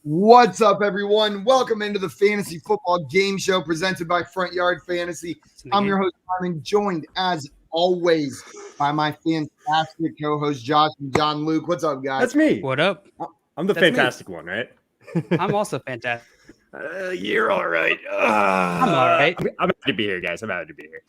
What's up, everyone? Welcome into the Fantasy Football Game Show presented by Front Yard Fantasy. I'm your host, Simon, joined as always by my fantastic co-host, Josh and John Luke. What's up, guys? That's me. What up? I'm the fantastic one, right? I'm also fantastic. You're all right. I'm all right. I'm happy to be here, guys. I'm happy to be here.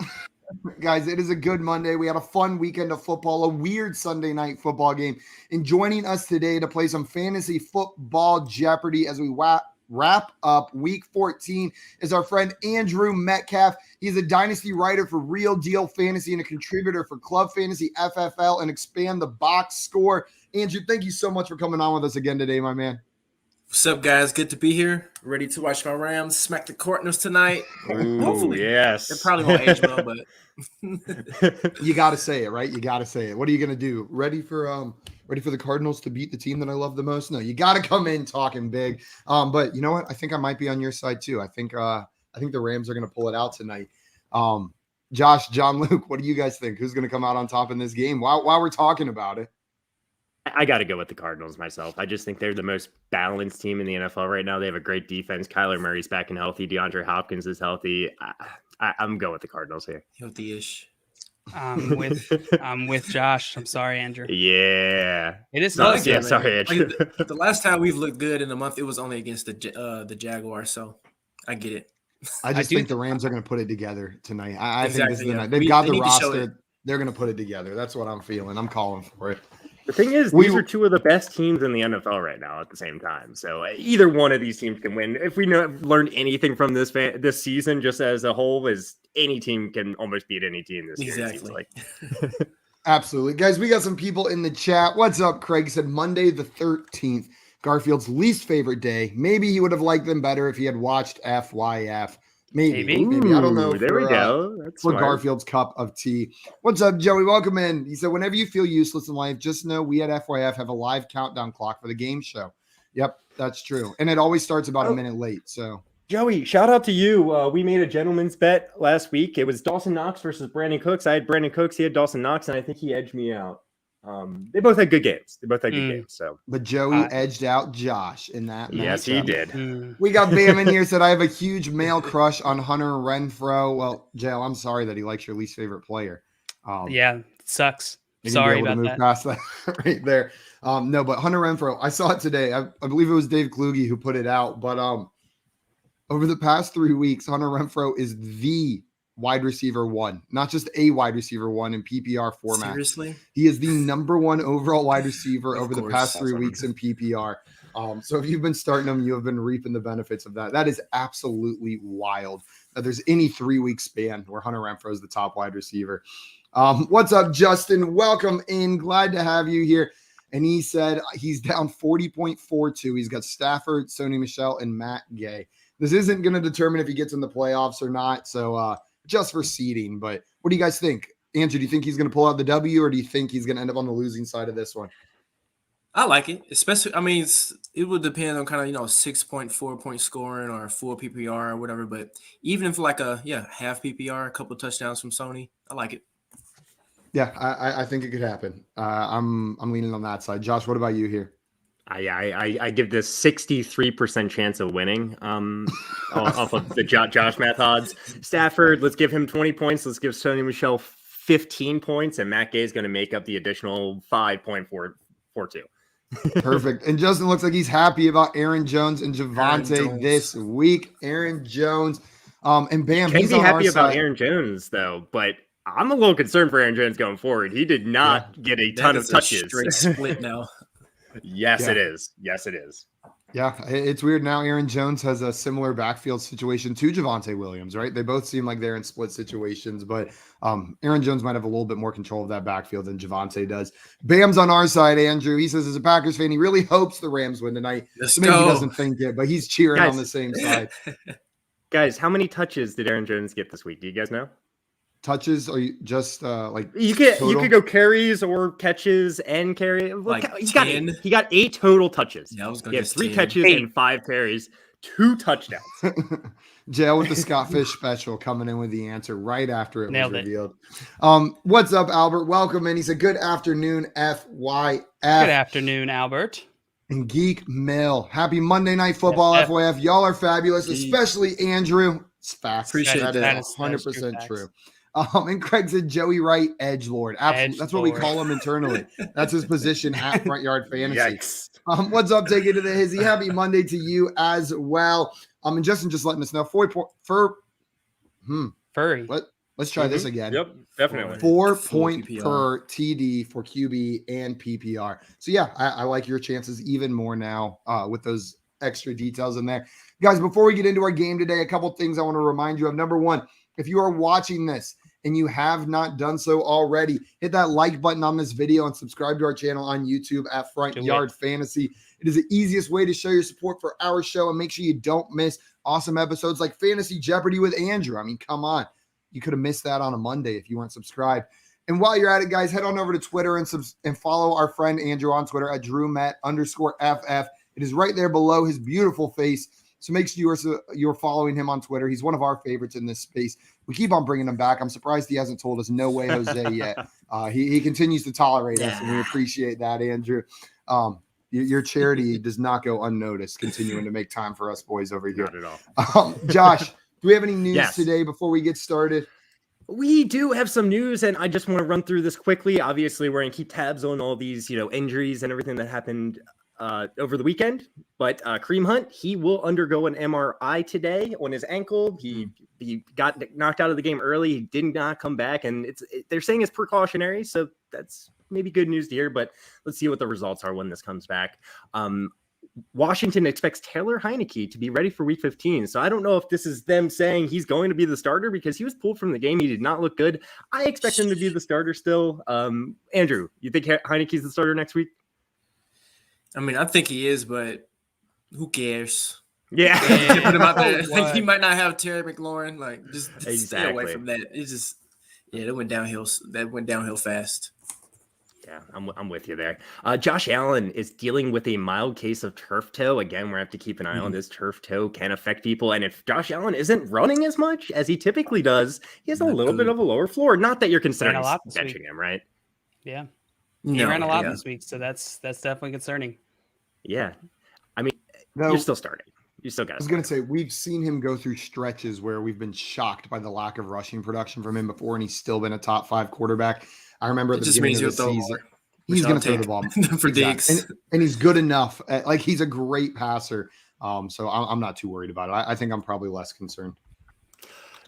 Guys, it is a good Monday. We had a fun weekend of football, a weird Sunday night football game. And joining us today to play some Fantasy Football Jeopardy as we wrap up Week 14 is our friend Andrew Metcalf. He's a dynasty writer for Real Deal Fantasy and a contributor for Club Fantasy FFL and Expand the Box Score. Andrew, thank you so much for coming on with us again today, my man. What's up, guys? Good to be here. Ready to watch my Rams smack the Cardinals tonight. Ooh, Hopefully. yes. It probably won't age well, but You got to say it, right? You got to say it. What are you going to do? Ready for the Cardinals to beat the team that I love the most? No, you got to come in talking big. But you know what? I think I might be on your side too. I think the Rams are going to pull it out tonight. Josh, John, Luke, what do you guys think? Who's going to come out on top in this game? While we're talking about it. I got to go with the Cardinals myself. I just think they're the most balanced team in the NFL right now. They have a great defense. Kyler Murray's back and healthy. DeAndre Hopkins is healthy. I'm going with the Cardinals here. healthy-ish. I'm with Josh. I'm sorry, Andrew. Yeah. It is No, close. yeah, sorry, Andrew. Like the last time we've looked good in a month, it was only against the Jaguars, so I get it. I just think the Rams are going to put it together tonight. I think this is the yeah. night. They've got They the need to show it. roster. They're going to put it together. That's what I'm feeling. I'm calling for it. The thing is, these are two of the best teams in the NFL right now at the same time. So either one of these teams can win. If we learned anything from this season, just as a whole, is any team can almost beat any team this year. It seems like. Absolutely. Guys, we got some people in the chat. What's up? Craig said Monday the 13th, Garfield's least favorite day. Maybe he would have liked them better if he had watched FYF. Maybe. I don't know. There we go. That's for smart. Garfield's cup of tea. What's up, Joey? Welcome in. He said, whenever you feel useless in life, just know we at FYF have a live countdown clock for the game show. Yep, that's true. And it always starts about a minute late. So, Joey, shout out to you. We made a gentleman's bet last week. It was Dawson Knox versus Brandon Cooks. I had Brandon Cooks. He had Dawson Knox, and I think he edged me out. They both had good games. So, but Joey edged out Josh in that matchup. Yes, he did. We got Bam in here said, I have a huge male crush on Hunter Renfro. Well, Jail, I'm sorry that he likes your least favorite player. Yeah, it sucks. You're Sorry gonna be able about to move that. past that right there. No, but Hunter Renfro, I saw it today. I believe it was Dave Kluge who put it out. But over the past 3 weeks, Hunter Renfro is the wide receiver one, not just a wide receiver one in PPR format. Seriously? He is the number one overall wide receiver over the course. past 3 weeks in PPR. So if you've been starting him, you have been reaping the benefits of that. That is absolutely wild that there's any 3 week span where Hunter Renfro is the top wide receiver. What's up, Justin? Welcome in. Glad to have you here. And he said he's down 40.42. He's got Stafford, Sony Michel, and Matt Gay. This isn't going to determine if he gets in the playoffs or not. So just for seeding. But what do you guys think? Andrew, do you think he's going to pull out the W, or do you think he's going to end up on the losing side of this one? I like it, especially. I mean, it would depend on kind of 6.4 point scoring or full PPR or whatever. But even if like half PPR, a couple touchdowns from Sony, I like it. Yeah, I think it could happen. I'm leaning on that side. Josh, what about you here? I give this 63% chance of winning off of the Josh math odds. Stafford, let's give him 20 points. Let's give Sony Michel 15 points, and Matt Gay is going to make up the additional 5.442. Perfect. And Justin looks like he's happy about Aaron Jones and Javonte this week. Aaron Jones. And Bam, Can he's be on happy our about side. Aaron Jones, though, but I'm a little concerned for Aaron Jones going forward. He did not get a ton of touches. Straight split now. Yes, it is. Yes, it is. Yeah, it's weird now. Aaron Jones has a similar backfield situation to Javonte Williams, right? They both seem like they're in split situations, but Aaron Jones might have a little bit more control of that backfield than Javonte does. Bam's on our side, Andrew. He says, as a Packers fan, he really hopes the Rams win tonight. Let's So maybe he go. doesn't think it, but he's cheering on the same side. Guys, how many touches did Aaron Jones get this week? Do you guys know? Touches, or you just like You could total? go carries or catches and carry. Like He got 8 total touches. Yeah, I was He going had to 3 10. catches and 5 carries, 2 touchdowns. Jail with the Scott Fish special coming in with the answer right after it Nailed was it. revealed. What's up, Albert? Welcome in. He said, good afternoon, FYF. Good afternoon, Albert. and Geek Mill. Happy Monday Night Football, FYF. Y'all are fabulous, especially Andrew. It's facts. Appreciate that is 100% true. And Craig said Joey Wright, edgelord. Absolutely. That's what we call him internally. That's his position at Front Yard Fantasy. What's up? Take it to the hizzy. Happy Monday to you as well. And Justin just letting us know. Furry. Let's try this again. Yep, definitely. 4 point per TD for QB and PPR. So yeah, I like your chances even more now with those extra details in there. Guys, before we get into our game today, a couple things I want to remind you of. Number one, if you are watching this and you have not done so already, hit that like button on this video and subscribe to our channel on YouTube at Front Yard Fantasy. It is the easiest way to show your support for our show, and make sure you don't miss awesome episodes like Fantasy Jeopardy with Andrew. I mean, come on. You could have missed that on a Monday if you weren't subscribed. And while you're at it, guys, head on over to Twitter and follow our friend Andrew on Twitter at DrewMet_FF. It is right there below his beautiful face. So make sure you're following him on Twitter. He's one of our favorites in this space. We keep on bringing him back. I'm surprised he hasn't told us no way, Jose, yet. He continues to tolerate us, and we appreciate that, Andrew. Your charity does not go unnoticed, continuing to make time for us boys over here. Not at all. Josh, do we have any news today before we get started? We do have some news, and I just want to run through this quickly. Obviously, we're going to keep tabs on all these, injuries and everything that happened over the weekend. But Kareem Hunt, he will undergo an MRI today on his ankle. He got knocked out of the game early. He did not come back, and they're saying it's precautionary, so that's maybe good news to hear. But let's see what the results are when this comes back. Washington expects Taylor Heineke to be ready for Week 15. So I don't know if this is them saying he's going to be the starter because he was pulled from the game. He did not look good. I expect him to be the starter still. Andrew, you think Heineke's the starter next week? I mean, I think he is, but who cares? Yeah. Put him out there. He might not have Terry McLaurin. Like, just stay away from that. It's just, that went downhill. That went downhill fast. Yeah, I'm with you there. Josh Allen is dealing with a mild case of turf toe. Again, we have to keep an eye on this. Turf toe can affect people. And if Josh Allen isn't running as much as he typically does, he has a little bit of a lower floor. Not that you're considering benching him, right? Yeah. He ran a lot this week, so that's definitely concerning. Yeah. I mean, you're still starting. You still got to. I was going to say, we've seen him go through stretches where we've been shocked by the lack of rushing production from him before, and he's still been a top 5 quarterback. I remember at the beginning of the season, he's going to throw the ball for digs, and he's good enough. He's a great passer. So I'm not too worried about it. I think I'm probably less concerned.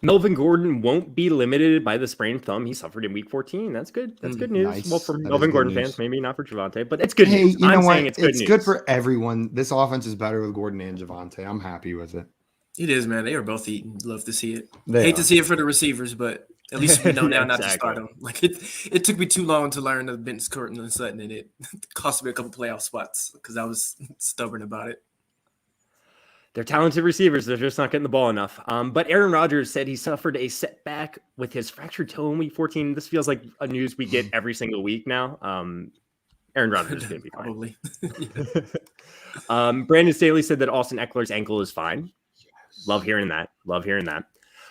Melvin Gordon won't be limited by the sprained thumb he suffered in Week 14. That's good. That's good news. Nice. Well, for Melvin Gordon fans, maybe not for Javonte, but it's good news. You know what? It's good for everyone. This offense is better with Gordon and Javonte. I'm happy with it. It is, man. They are both eating. Love to see it. Hate to see it for the receivers, but at least we know now not to start them. Like it took me too long to learn the bench Curtin and Sutton, and it cost me a couple playoff spots because I was stubborn about it. They're talented receivers. They're just not getting the ball enough. But Aaron Rodgers said he suffered a setback with his fractured toe in Week 14. This feels like a news we get every single week now. Aaron Rodgers is going to be fine. Probably. Brandon Staley said that Austin Eckler's ankle is fine. Yes. Love hearing that.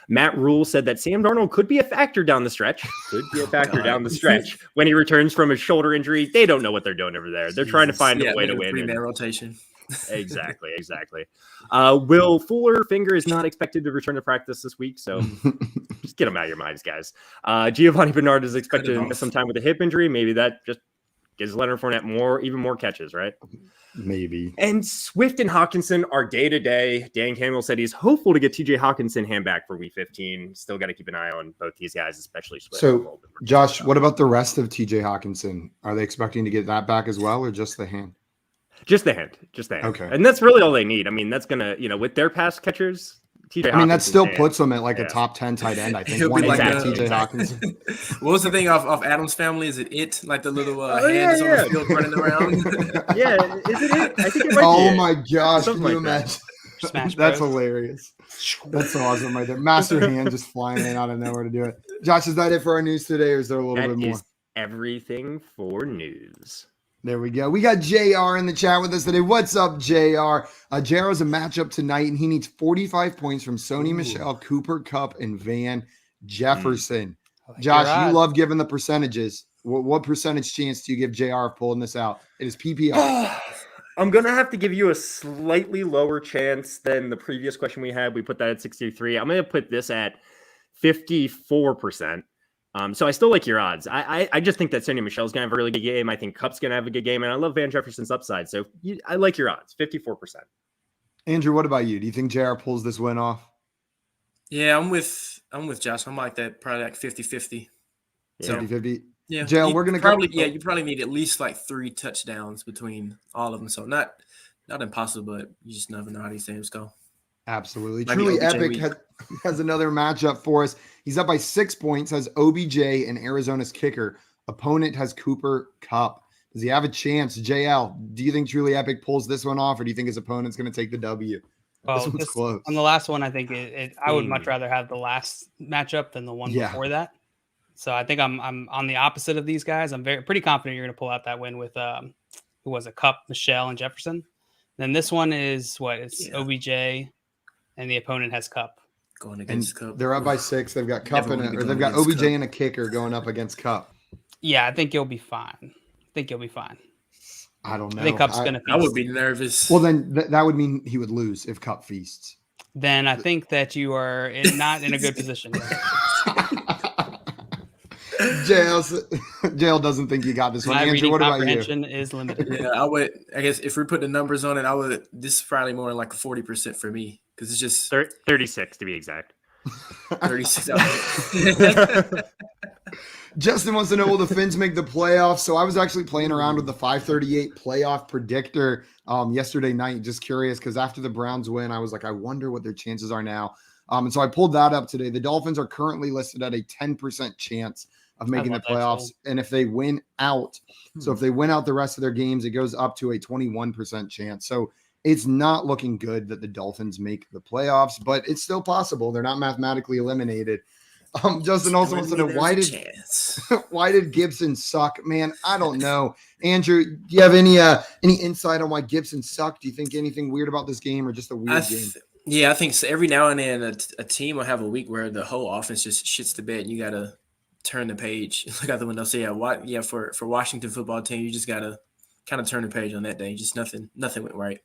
Matt Rule said that Sam Darnold could be a factor down the stretch. When he returns from his shoulder injury. They don't know what they're doing over there. They're trying to find a way to win. Three-man rotation. Exactly. Will Fuller finger is not expected to return to practice this week, so just get him out of your minds, guys. Giovanni Bernard is expected to miss some time with a hip injury. Maybe that just gives Leonard Fournette even more catches, right? Maybe. And Swift and Hawkinson are day to day. Dan Campbell said he's hopeful to get TJ Hawkinson hand back for Week 15. Still got to keep an eye on both these guys, especially Swift. So, Josh, what about the rest of TJ Hawkinson? Are they expecting to get that back as well, or just the hand? Just the hand. Okay. And that's really all they need. I mean, that's going to, with their pass catchers, TJ Hawkinson. That still puts them at a top 10 tight end, I think. TJ Hawkinson. What was the thing off Adam's Family? Is it like the little hand is on the field running around? Is it? I think it might be. Oh my gosh. Can you imagine? That's hilarious. That's awesome right there. Master hand just flying in out of nowhere to do it. Josh, is that it for our news today, or is there a little bit more? That is everything for news. There we go. We got JR in the chat with us today. What's up, JR? JR is a matchup tonight, and he needs 45 points from Sony Michel, Cooper Kupp, and Van Jefferson. Josh, you love giving the percentages. What percentage chance do you give JR of pulling this out? It is PPR. I'm going to have to give you a slightly lower chance than the previous question we had. We put that at 63. I'm going to put this at 54%. So I still like your odds. I just think that Sony Michel's going to have a really good game. I think Cup's going to have a good game. And I love Van Jefferson's upside. So I like your odds, 54%. Andrew, what about you? Do you think JR pulls this win off? Yeah, I'm with Josh. I'm like that, probably like 50-50. 50-50? Yeah. JL, we're going to you probably need at least like 3 touchdowns between all of them. So not impossible, but you just never know how these games go. Absolutely. Like Truly OBJ epic has another matchup for us. He's up by 6 points, has OBJ and Arizona's kicker. Opponent has Cooper Kupp. Does he have a chance? JL, do you think Truly Epic pulls this one off, or do you think his opponent's going to take the W? Well, this one's close. On the last one, I think I would much rather have the last matchup than the one before that. So I think I'm on the opposite of these guys. I'm pretty confident you're going to pull out that win with who was it, Kupp, Michelle, and Jefferson. Then this one is OBJ, and the opponent has Kupp. Going against Kupp. They're up by 6. They've got Kupp they've got OBJ and a kicker going up against Kupp. Yeah, I think you'll be fine. I don't know. I think Kupp's going to feast. I would be nervous. Well, then that would mean he would lose if Kupp feasts. Then I think that you are not in a good position. JL doesn't think you got this one. My Andrew, reading what about comprehension you? is limited. Yeah, I guess if we put the numbers on it, this is probably more like a 40% for me because it's just 36 to be exact. 36. Justin wants to know, will the Finns make the playoffs? So I was actually playing around with the 538 playoff predictor yesterday night. Just curious because after the Browns win, I was like, I wonder what their chances are now. And so I pulled that up today. The Dolphins are currently listed at a 10% chance of making the playoffs. And if they win out, so if they win out the rest of their games, it goes up to a 21% chance. So it's not looking good that the Dolphins make the playoffs, but it's still possible. They're not mathematically eliminated. Justin also wants to know, why did Gibson suck? Man, I don't know. Andrew, do you have any insight on why Gibson sucked? Do you think anything weird about this game or just a weird game? Yeah, I think so. Every now and then a team will have a week where the whole offense just shits the bed and you got to turn the page, look out the window. So for Washington football team, you just got to kind of turn the page on that day. Just nothing went right.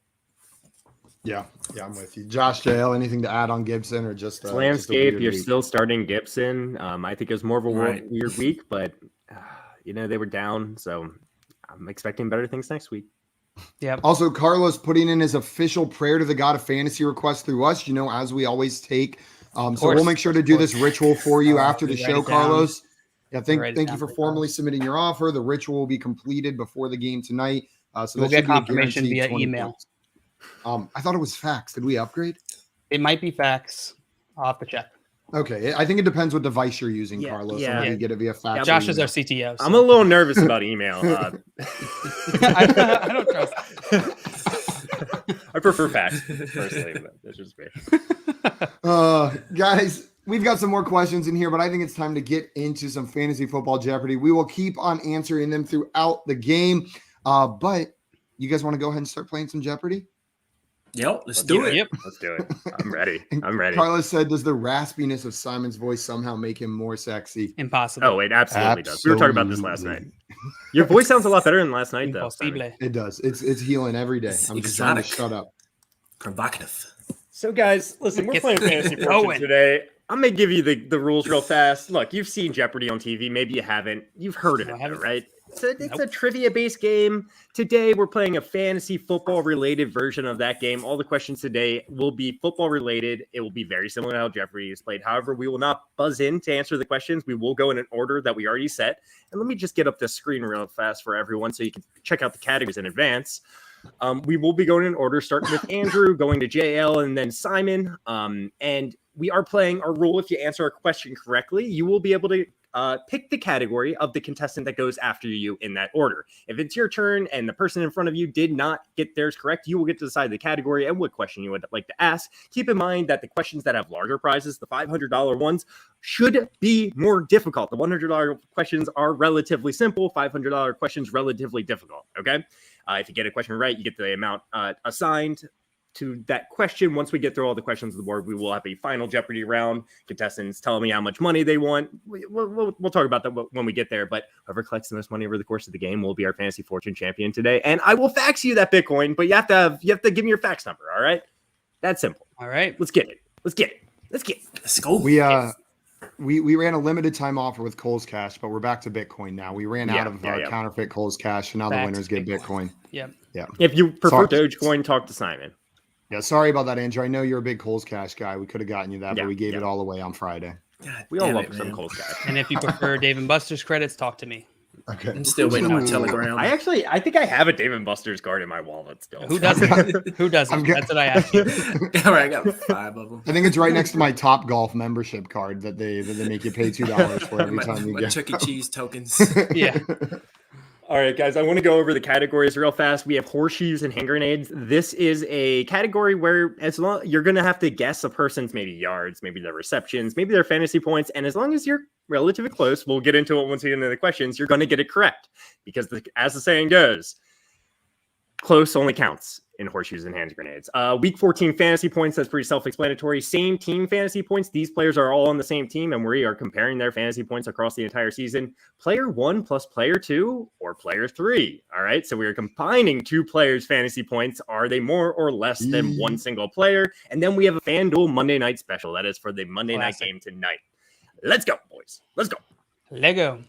Yeah, I'm with you. Josh, JL, anything to add on Gibson or just landscape? You're still starting Gibson. I think it was more of a weird week, but they were down, so I'm expecting better things next week. Yeah. Also, Carlos putting in his official prayer to the God of Fantasy request through us, as we always take. So we'll make sure to do this ritual for you after the show, Carlos. Yeah, thank you for formally submitting your offer. The ritual will be completed before the game tonight. So we'll get confirmation via email. Points. I thought it was fax. Did we upgrade? It might be fax. I'll have to check. Okay. I think it depends what device you're using, Carlos. Yeah. You get it via fax. Yeah, Josh is our CTO. So. I'm a little nervous about email. I don't trust. I prefer fax personally, but that's just me. Guys, we've got some more questions in here, but I think it's time to get into some fantasy football Jeopardy. We will keep on answering them throughout the game. But you guys want to go ahead and start playing some Jeopardy? Yep, let's do it. Yep. Let's do it. I'm ready. Carlos said, does the raspiness of Simon's voice somehow make him more sexy? Impossible. Oh, it absolutely does. We were talking about this last night. Your voice sounds a lot better than last night, though. It does. It's healing every day. I'm just trying to shut up. Provocative. So, guys, listen, we're playing Fantasy Fortune today. I'm going to give you the rules real fast. Look, you've seen Jeopardy on TV. Maybe you haven't. You've heard of it, though, right? It's a trivia-based game. Today, we're playing a fantasy football-related version of that game. All the questions today will be football-related. It will be very similar to how Jeopardy is played. However, we will not buzz in to answer the questions. We will go in an order that we already set. And let me just get up the screen real fast for everyone so you can check out the categories in advance. We will be going in order, starting with Andrew, going to JL, and then Simon. And we are playing our rule. If you answer a question correctly, you will be able to pick the category of the contestant that goes after you in that order. If it's your turn and the person in front of you did not get theirs correct, you will get to decide the category and what question you would like to ask. Keep in mind that the questions that have larger prizes, the $500 ones, should be more difficult. The $100 questions are relatively simple, $500 questions relatively difficult, okay? If you get a question right, you get the amount assigned. to that question. Once we get through all the questions on the board, we will have a final Jeopardy round. Contestants tell me how much money they want. We'll talk about that when we get there. But whoever collects the most money over the course of the game will be our fantasy fortune champion today. And I will fax you that Bitcoin, but you have to give me your fax number. All right, that's simple. All right, let's get it. Let's go. We ran a limited time offer with Cole's Cash, but we're back to Bitcoin now. We ran out of counterfeit Cole's Cash, and now the winners get Bitcoin. Yeah. If you prefer Dogecoin, talk to Simon. Yeah, sorry about that, Andrew. I know you're a big Cole's Cash guy. We could have gotten you that, but we gave it all away on Friday. We all love some Cole's Cash. And if you prefer Dave & Buster's credits, talk to me. Okay. I'm still waiting on Telegram. I think I have a Dave & Buster's card in my wallet still. Who doesn't? Who doesn't? That's what I asked you. All right, I got 5 of them. I think it's right next to my Top Golf membership card that they make you pay $2 for every time you get. Chuck E. Cheese tokens. Yeah. All right, guys, I want to go over the categories real fast. We have horseshoes and hand grenades. This is a category where you're going to have to guess a person's maybe yards, maybe their receptions, maybe their fantasy points. And as long as you're relatively close, we'll get into it once we get into the questions, you're going to get it correct. Because as the saying goes, close only counts in horseshoes and hand grenades. Week 14 fantasy points, that's pretty self-explanatory. Same team fantasy points. These players are all on the same team, and we are comparing their fantasy points across the entire season. Player 1 plus player 2 or player 3. All right, so we are combining 2 players' fantasy points. Are they more or less than one single player? And then we have a FanDuel Monday night special. That is for the Monday night game tonight. Let's go, boys. Let's go. Lego.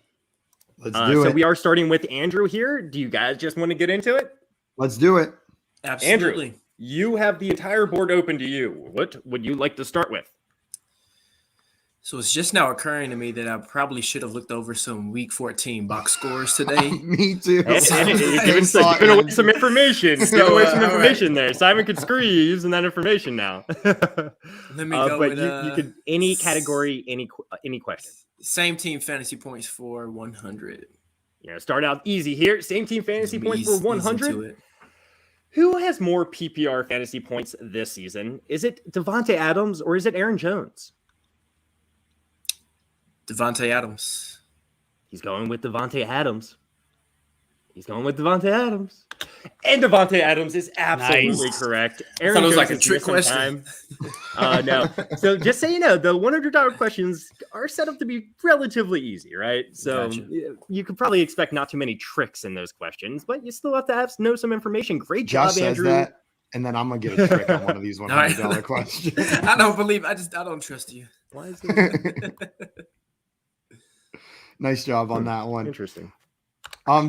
Let's do it. So we are starting with Andrew here. Do you guys just want to get into it? Let's do it. Absolutely. Andrew, you have the entire board open to you. What would you like to start with? So it's just now occurring to me that I probably should have looked over some Week 14 box scores today. Me too. And you're giving away some information. Giving away some information there. Simon could screw you using that information now. Let me go but with you could any category, any question. Same team fantasy points for 100. Yeah, start out easy here. Same team fantasy points for 100. Who has more PPR fantasy points this season? Is it Devontae Adams or is it Aaron Jones? Devontae Adams. He's going with Devontae Adams. And Devontae Adams is absolutely correct. Aaron Jones was like a trick question. No. So just so you know, the $100 questions are set up to be relatively easy, right? So you could probably expect not too many tricks in those questions, but you still have to know some information. Great job, Andrew. That, and then I'm gonna get a trick on one of these $100 questions. I don't trust you. Why is it? Nice job on that one. Interesting.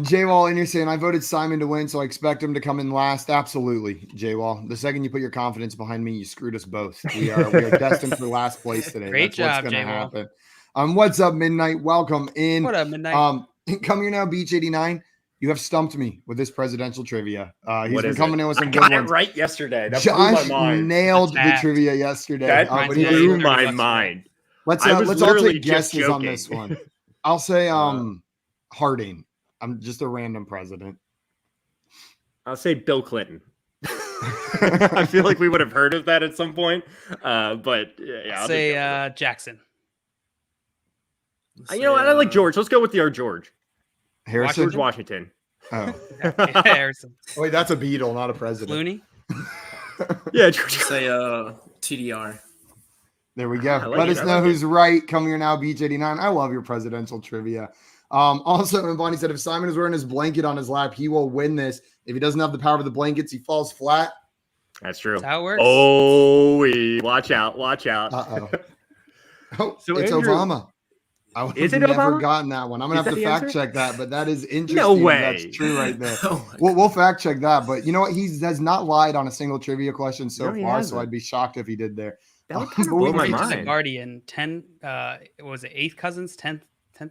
J-Wall, and you're saying I voted Simon to win, so I expect him to come in last. Absolutely, J-Wall. The second you put your confidence behind me, you screwed us both. We are destined for last place today. Great job, what's J-Wall. Happen. What's up, Midnight? Welcome in. What up, Midnight? Come here now, Beach 89. You have stumped me with this presidential trivia. He's been coming in with some good ones. I got it right yesterday. That Josh blew my mind. nailed the trivia yesterday. That blew my mind. Let's all take guesses on this one. I'll say Harding. I'm just a random president. I'll say Bill Clinton. I feel like we would have heard of that at some point. But yeah, I'll say Jackson. You know what? I like George. Let's go with our George. Harrison? George Washington. Oh. Yeah, Harrison. Wait, that's a Beatle, not a president. Clooney? Yeah, George. Say TDR. There we go. Like Let us know who's right. Come here now, Beach 89. I love your presidential trivia. Also, and Bonnie said if Simon is wearing his blanket on his lap, he will win this. If he doesn't have the power of the blankets, he falls flat. That's true. That's how it works. Oh, watch out. Uh-oh. Oh, So it's Andrew, Obama. I would is have it never Obama? gotten that one. I'm going to have to fact check that, but that is interesting. No way. That's true right there. We'll fact check that. But you know what? He has not lied on a single trivia question so far, so I'd be shocked if he did there. That would kind of blow my mind. Guardian, 10, was it 8th cousins, 10th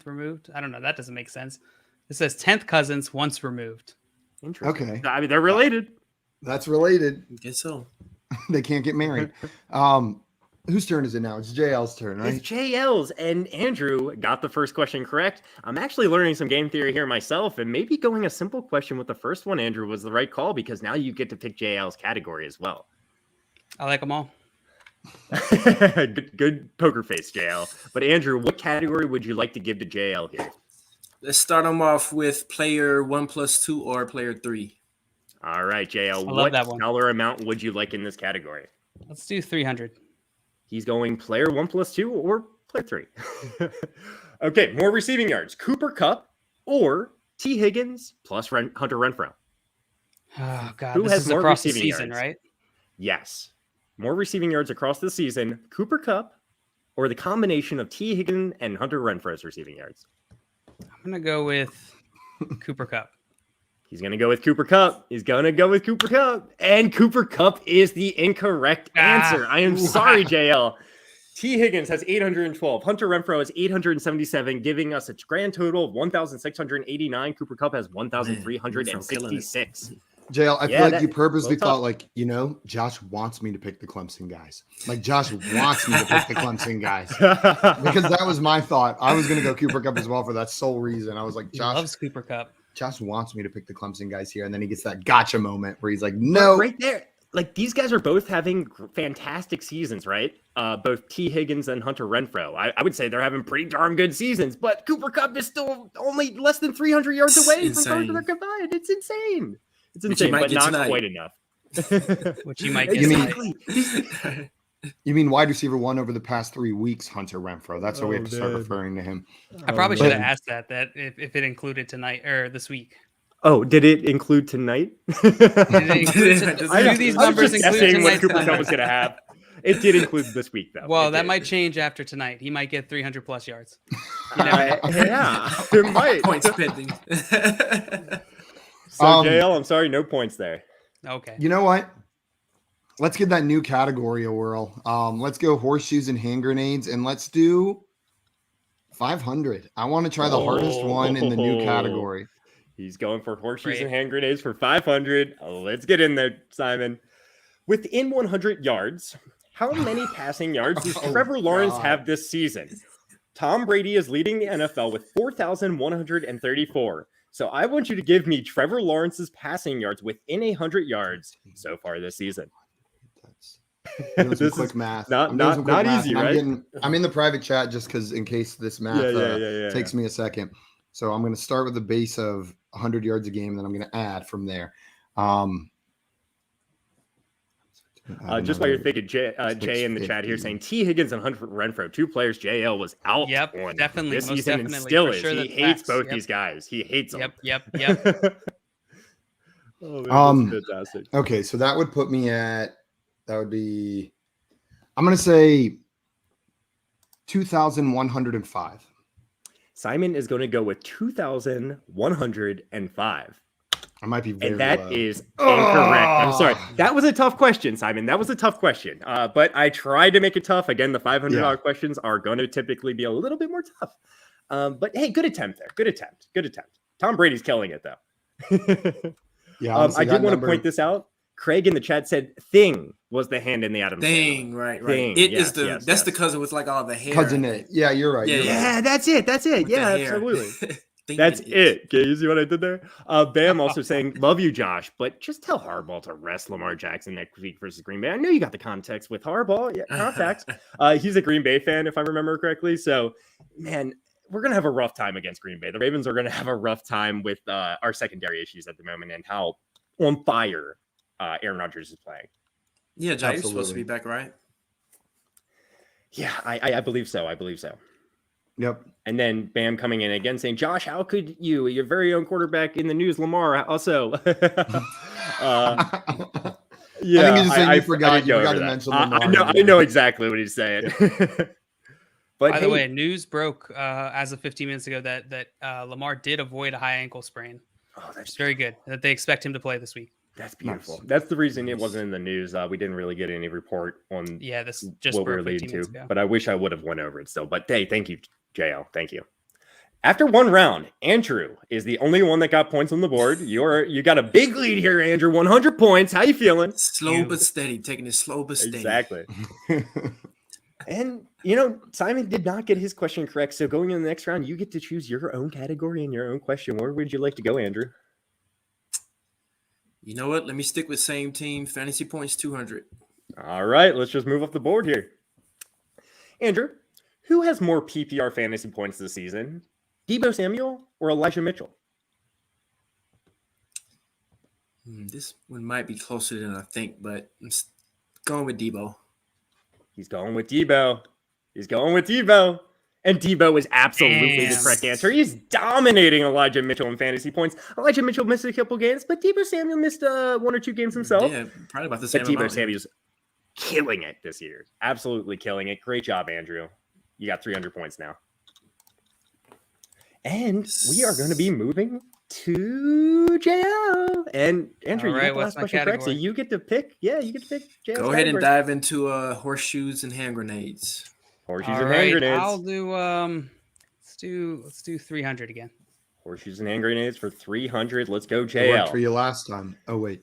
removed? I don't know. That doesn't make sense. It says 10th cousins once removed. Interesting. Okay. I mean, they're related. That's related. I guess so. They can't get married. Whose turn is it now? It's JL's turn, right? It's JL's, and Andrew got the first question correct. I'm actually learning some game theory here myself, and maybe going a simple question with the first one, Andrew, was the right call because now you get to pick JL's category as well. I like them all. good poker face, JL. But Andrew, what category would you like to give to JL here? Let's start them off with player 1+2 or player 3. All right, JL. love What that one. dollar amount would you like in this category? Let's do 300. He's going player 1+2 or player 3. Okay, more receiving yards. Cooper Kupp or T. Higgins plus Hunter Renfro. Oh God, Who this has is more across the receiving season, yards? right? Yes. More receiving yards across the season. Cooper Kupp or the combination of T. Higgins and Hunter Renfro's receiving yards. I'm gonna go with Cooper Kupp. He's going to go with Cooper Kupp. He's going to go with Cooper Kupp. And Cooper Kupp is the incorrect answer. I am sorry, JL. T. Higgins has 812. Hunter Renfro has 877, giving us a grand total of 1,689. Cooper Kupp has 1,366. JL, I feel like you purposely thought, like, Josh wants me to pick the Clemson guys. Like, Josh wants me to pick the Clemson guys. Because that was my thought. I was going to go Cooper Kupp as well for that sole reason. I was like, Josh loves Cooper Kupp. Josh wants me to pick the Clemson guys here. And then he gets that gotcha moment where he's like, no. Right there. Like, these guys are both having fantastic seasons, right? Both T. Higgins and Hunter Renfro. I would say they're having pretty darn good seasons, but Cooper Kupp is still only less than 300 yards away from starting their combined. It's insane. It's insane, but not tonight. Quite enough. Which you might get tonight. You mean wide receiver 1 over the past 3 weeks, Hunter Renfro? That's how we have to start referring to him. I probably should have asked that if it included tonight or this week. Oh, did it include tonight? Do these numbers include what Cooper Kupp was going to have? It did include this week, though. Well, that might change after tonight. He might get 300 plus yards. Yeah, it might. Points pending. So, JL, I'm sorry, no points there. Okay. You know what? Let's give that new category a whirl. Let's go horseshoes and hand grenades, and let's do 500. I want to try the hardest one in the new category. He's going for horseshoes and hand grenades for 500. Let's get in there, Simon. Within 100 yards, how many passing yards does Trevor Lawrence have this season? Tom Brady is leading the NFL with 4,134. So I want you to give me Trevor Lawrence's passing yards within 100 yards so far this season. This is quick math. Not easy, right? I'm in the private chat just because in case this math takes me a second. So I'm going to start with the base of 100 yards a game, then I'm going to add from there. Just while you're thinking, Jay in the chat here saying T. Higgins and Hunter Renfro, 2 players JL was out on definitely, this season and still is. He hates both these guys. He hates them. Yep. Oh, man, that's fantastic. Okay, so that would put me at, I'm going to say 2,105. Simon is going to go with 2,105. I might be very and that low. Is incorrect. I'm sorry. That was a tough question, Simon. That was a tough question. But I tried to make it tough. Again, the $500 questions are going to typically be a little bit more tough. But hey, good attempt there. Good attempt. Tom Brady's killing it, though. I did want to point this out. Craig in the chat said "thing" was the hand in the Adam. Thing, right. Thing. It is that's the cousin with like all the hair. Cousin it. Yeah, you're right. Yeah, that's it. Yeah, absolutely. That's it. Okay, you see what I did there? Bam also saying, love you, Josh, but just tell Harbaugh to rest Lamar Jackson next week versus Green Bay. I know you got the context with Harbaugh. Yeah, context. He's a Green Bay fan, if I remember correctly. So, man, we're going to have a rough time against Green Bay. The Ravens are going to have a rough time with our secondary issues at the moment and how on fire Aaron Rodgers is playing. Yeah, Jair's supposed to be back, right? Yeah, I believe so. Yep. And then Bam coming in again saying, Josh, how could you, your very own quarterback in the news, Lamar, also. I think he's just saying you forgot to mention Lamar. I know exactly what he's saying. But by the way, news broke as of 15 minutes ago that Lamar did avoid a high ankle sprain. Oh, that's very good. That they expect him to play this week. That's beautiful. Nice. That's the reason it wasn't in the news. We didn't really get any report on this just what we were leading to. But I wish I would have went over it still. But hey, thank you, JL. Thank you. After one round, Andrew is the only one that got points on the board. You got a big lead here, Andrew. 100 points. How you feeling? Slow but steady. Taking it slow but steady. Exactly. And, Simon did not get his question correct. So going in the next round, you get to choose your own category and your own question. Where would you like to go, Andrew? You know what? Let me stick with same team. Fantasy points 200. All right. Let's just move up the board here. Andrew, who has more PPR fantasy points this season? Deebo Samuel or Elijah Mitchell? This one might be closer than I think, but I'm going with Debo. He's going with Debo. And Debo is absolutely the correct answer. He's dominating Elijah Mitchell in fantasy points. Elijah Mitchell missed a couple games, but Debo Samuel missed 1 or 2 games himself. Yeah, probably about the same But Debo amount. Samuel's killing it this year. Absolutely killing it. Great job, Andrew. You got 300 points now. And we are going to be moving to JL. And Andrew, you got the last question correct, so you get to pick. Yeah, you get to pick JL. Go ahead and dive into horseshoes and hand grenades. Horseshoes and hand grenades. I'll do let's do 300 again. Horseshoes and hand grenades for 300. Let's go, JL. It worked for you last time. Oh wait.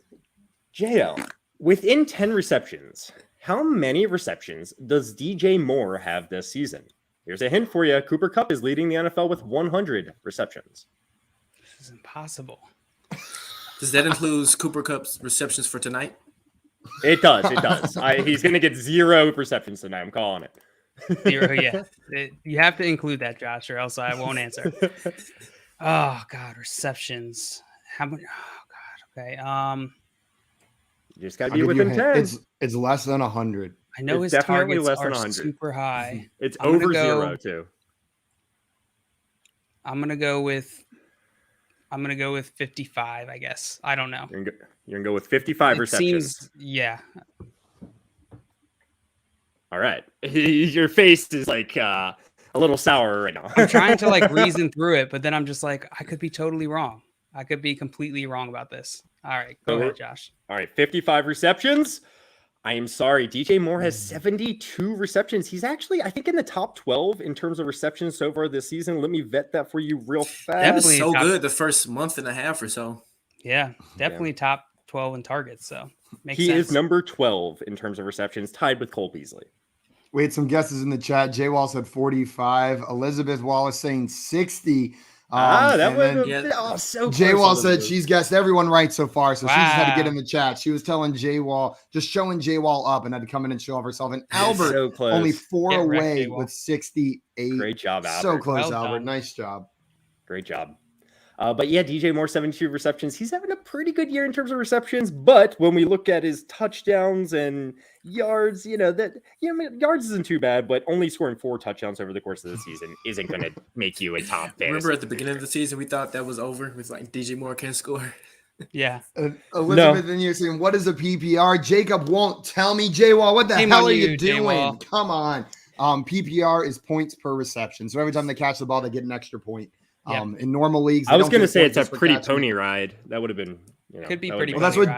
JL, within 10 receptions, how many receptions does DJ Moore have this season? Here's a hint for you. Cooper Kupp is leading the NFL with 100 receptions. This is impossible. Does that include Cooper Kupp's receptions for tonight? It does. He's going to get 0 receptions tonight. I'm calling it. 0, yeah. You have to include that, Josh, or else I won't answer. Oh, God, receptions. How many? Oh, God, okay. You just got to be within 10. It's less than 100. I know his targets are super high. It's over 0 too. I'm gonna go with 55. I guess I don't know. You're gonna go with 55 receptions. Yeah. All right. Your face is like a little sour right now. I'm trying to like reason through it, but then I'm just like, I could be totally wrong. I could be completely wrong about this. All right, go ahead, Josh. All right, 55 receptions. I am sorry. DJ Moore has 72 receptions. He's actually, I think, in the top 12 in terms of receptions so far this season. Let me vet that for you real fast. That was so good the first month and a half or so. Yeah, definitely top 12 in targets. So makes sense. He is number 12 in terms of receptions, tied with Cole Beasley. We had some guesses in the chat. Jay Wall said 45. Elizabeth Wallace saying 60. That was so Jay Wall said she's guessed everyone right so far, so she just had to get in the chat. She was telling Jay Wall, just showing Jay Wall up, and had to come in and show off herself. And Albert only 4 away with 68. Great job, Albert. So close, well Albert. Done. Nice job. Great job. But yeah, DJ Moore, 72 receptions. He's having a pretty good year in terms of receptions. But when we look at his touchdowns and yards, yards isn't too bad, but only scoring 4 touchdowns over the course of the season isn't going to make you a top fantasy. Remember at the beginning of the season, we thought that was over with like DJ Moore can't score. Yeah. Elizabeth and you're saying, what is a PPR? Jacob won't tell me. Jay Wall, what the hell are you doing? Come on. PPR is points per reception. So every time they catch the ball, they get an extra point. In normal leagues, I was going to say it's a pretty pony ride. That would have been, could be pretty. Well, that's what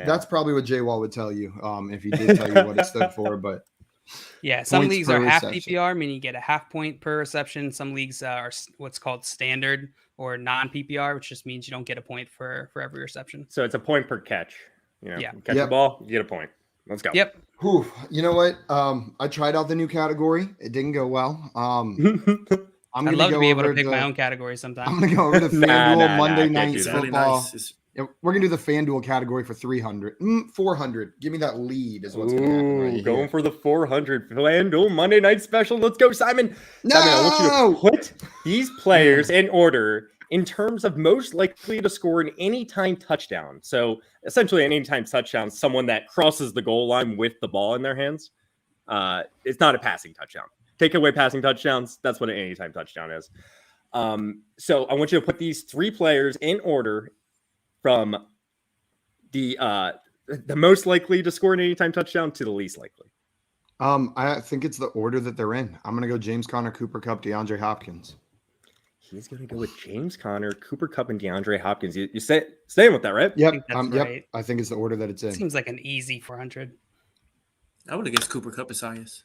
that's probably what Jay Wall would tell you if he did tell you what it stood for. But yeah, some leagues are half PPR, meaning you get a half point per reception. Some leagues are what's called standard or non PPR, which just means you don't get a point for every reception. So it's a point per catch. You catch the ball, you get a point. Let's go. Yep. Whew. You know what? I tried out the new category. It didn't go well. I'd love to be able to pick my own category sometime. I'm going to go over to FanDuel Monday Night Football. Nice. Yeah, we're going to do the FanDuel category for 300. 400. Give me that lead is what's going to happen right going here. For the 400. FanDuel Monday Night Special. Let's go, Simon. No! Simon, I want you to put these players in order in terms of most likely to score an anytime touchdown. So essentially an anytime touchdown, someone that crosses the goal line with the ball in their hands. It's not a passing touchdown. Take away passing touchdowns. That's what an anytime touchdown is. So I want you to put these 3 players in order from the most likely to score an anytime touchdown to the least likely. I think it's the order that they're in. I'm going to go James Conner, Cooper Kupp, DeAndre Hopkins. He's going to go with James Conner, Cooper Kupp, and DeAndre Hopkins. You staying with that, right? Yep. Right. I think it's the order that it's in. Seems like an easy 400. I would have guessed Cooper Kupp is highest.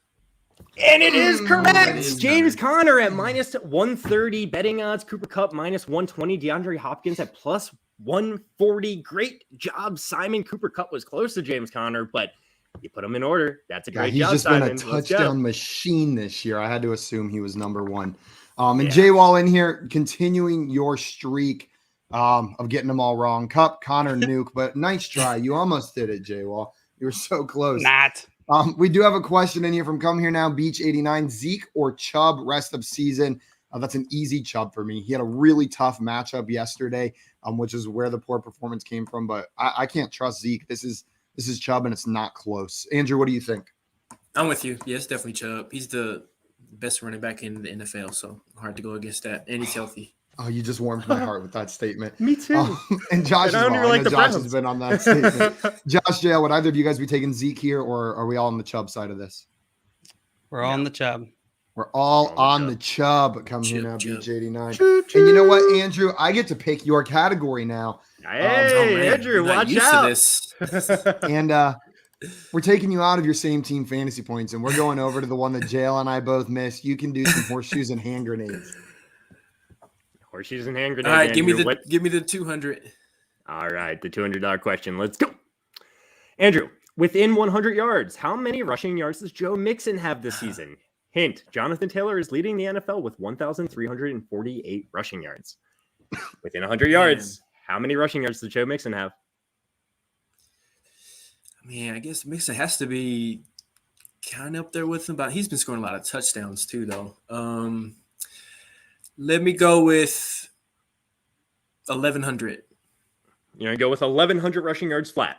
And it is correct. James Conner at minus 130 betting odds. Cooper Kupp minus 120. DeAndre Hopkins at plus 140. Great job, Simon. Cooper Kupp was close to James Conner, but you put him in order. That's a great job, He's just Simon. been a touchdown machine this year. I had to assume he was number 1. And Jay Wall in here, continuing your streak of getting them all wrong. Kupp, Conner, Nuke, but nice try. You almost did it, Jay Wall. You were so close. Not. We do have a question in here from Come Here Now, Beach 89. Zeke or Chubb rest of season? That's an easy Chubb for me. He had a really tough matchup yesterday, which is where the poor performance came from. But I can't trust Zeke. This is Chubb, and it's not close. Andrew, what do you think? I'm with you. Yeah, it's definitely Chubb. He's the best running back in the NFL, so hard to go against that. And he's healthy. Oh, you just warmed my heart with that statement. Me too. And Josh And I don't even like the Josh Browns. has been on that statement. Josh, JL, would either of you guys be taking Zeke here, or are we all on the Chubb side of this? We're all on the Chubb. We're all on the Chubb. Come here now, Chubb. Beach 89. And you know what, Andrew? I get to pick your category now. Hey, Andrew, watch out. This. And we're taking you out of your same team fantasy points, and we're going over to the one that JL and I both missed. You can do some horseshoes and hand grenades. Horseshoes and hand grenades. All right, Andrew. give me the 200. All right, the $200 question. Let's go. Andrew, within 100 yards, how many rushing yards does Joe Mixon have this season? Hint, Jonathan Taylor is leading the NFL with 1,348 rushing yards. Within 100 yards, how many rushing yards does Joe Mixon have? Man, I guess Mixon has to be kind of up there with him, but he's been scoring a lot of touchdowns too, though. Let me go with 1,100. You're going to go with 1,100 rushing yards flat.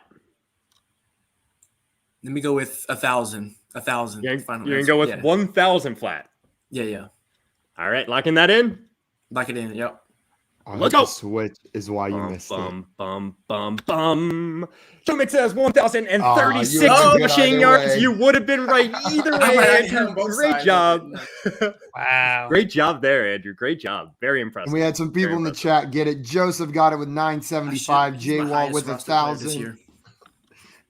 Let me go with 1,000. 1,000. You're going to go with 1,000 flat. Yeah. All right, locking that in. Lock it in. Yep. Let's go. Switch is why you missed it. Joe Mixon has 1,036 rushing yards. way. You would have been right either way, Andrew. Great job. Wow. Great job there, Andrew. Great job. Very impressive. And we had some people in the chat get it. Joseph got it with 975. J Wall with 1,000.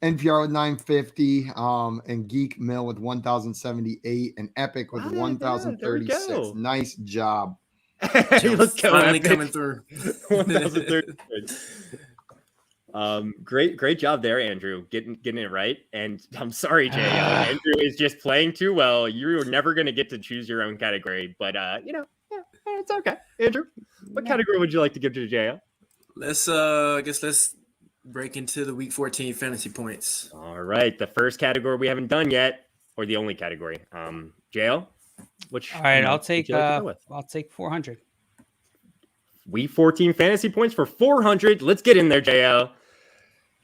NPR with 950. And Geek Mill with 1,078. And Epic with 1,036. Nice job. Hey, let's go. Finally Epic. coming through. 1,036. Great job there, Andrew, getting it right. And I'm sorry, Jay. Andrew is just playing too well. You're never going to get to choose your own category, but it's okay. Andrew, what category would you like to give to JL? Let's break into the week 14 fantasy points. All right, the first category we haven't done yet, or the only category. JL, which All right, I'll take like 400. Week 14 fantasy points for 400. Let's get in there, JL.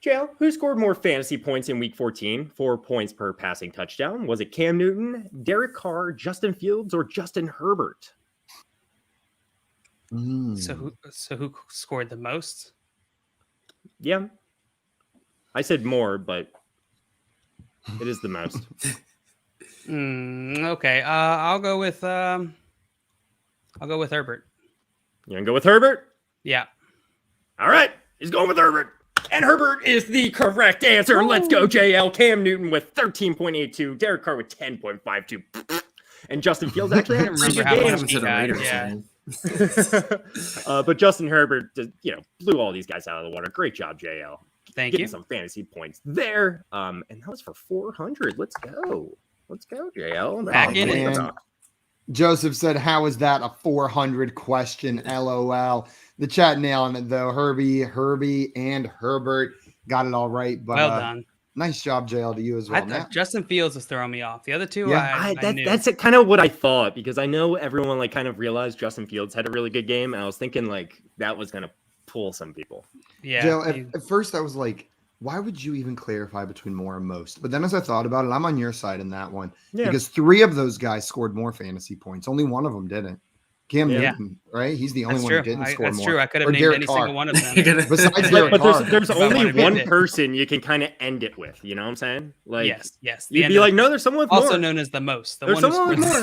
JL, who scored more fantasy points in week 14? 4 points per passing touchdown. Was it Cam Newton, Derek Carr, Justin Fields, or Justin Herbert? So who scored the most? Yeah. I said more, but it is the most. Okay. I'll go with Herbert. You gonna go with Herbert? Yeah. All right. He's going with Herbert. And Herbert is the correct answer. Ooh. Let's go, JL. Cam Newton with 13.82. Derek Carr with 10.52. And Justin Fields actually had a pretty good game. But Justin Herbert, blew all these guys out of the water. Great job, JL. Thank you. Some fantasy points there. And that was for 400. Let's go, JL. Back in it. Joseph said, how is that a 400 question? LOL. The chat nailing it, though. Herbie, and Herbert got it all right. But, well done. Nice job, JL, to you as well. I thought Justin Fields was throwing me off. The other two, I knew. That's kind of what I thought, because I know everyone kind of realized Justin Fields had a really good game, and I was thinking that was going to pull some people. Yeah. JL, at first I was like, why would you even clarify between more and most? But then as I thought about it, I'm on your side in that one. Yeah. Because 3 of those guys scored more fantasy points. Only one of them didn't. Cam Newton, right? He's the only one who didn't score more. That's true. I could have named any single one of them. Besides but there's only one person you can kind of end it with. You know what I'm saying? Yes. You'd be like, no, there's someone with more. Also known as the most. There's someone with more.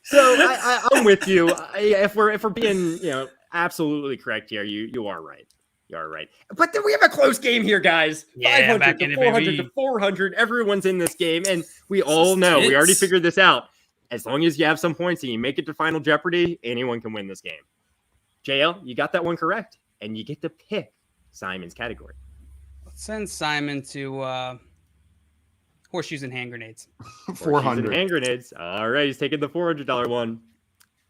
So I'm with you. If we're being absolutely correct here, you are right. You are right. But then we have a close game here, guys. Yeah, 500 to 400 to 400. Everyone's in this game, and we all know. We already figured this out. As long as you have some points and you make it to Final Jeopardy, anyone can win this game. JL, you got that one correct, and you get to pick Simon's category. Let's send Simon to horseshoes and hand grenades. 400 hand grenades. All right, he's taking the $400 one.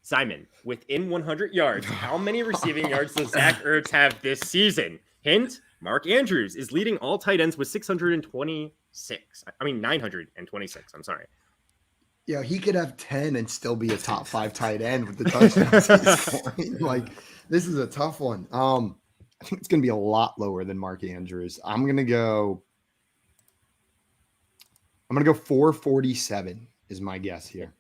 Simon, within 100 yards, how many receiving yards does Zach Ertz have this season? Hint, Mark Andrews is leading all tight ends with 926. I'm sorry. Yeah, he could have 10 and still be a top 5 tight end with the touchdowns he's scoring. Like, this is a tough one. I think it's going to be a lot lower than Mark Andrews. I'm going to go 447 is my guess here.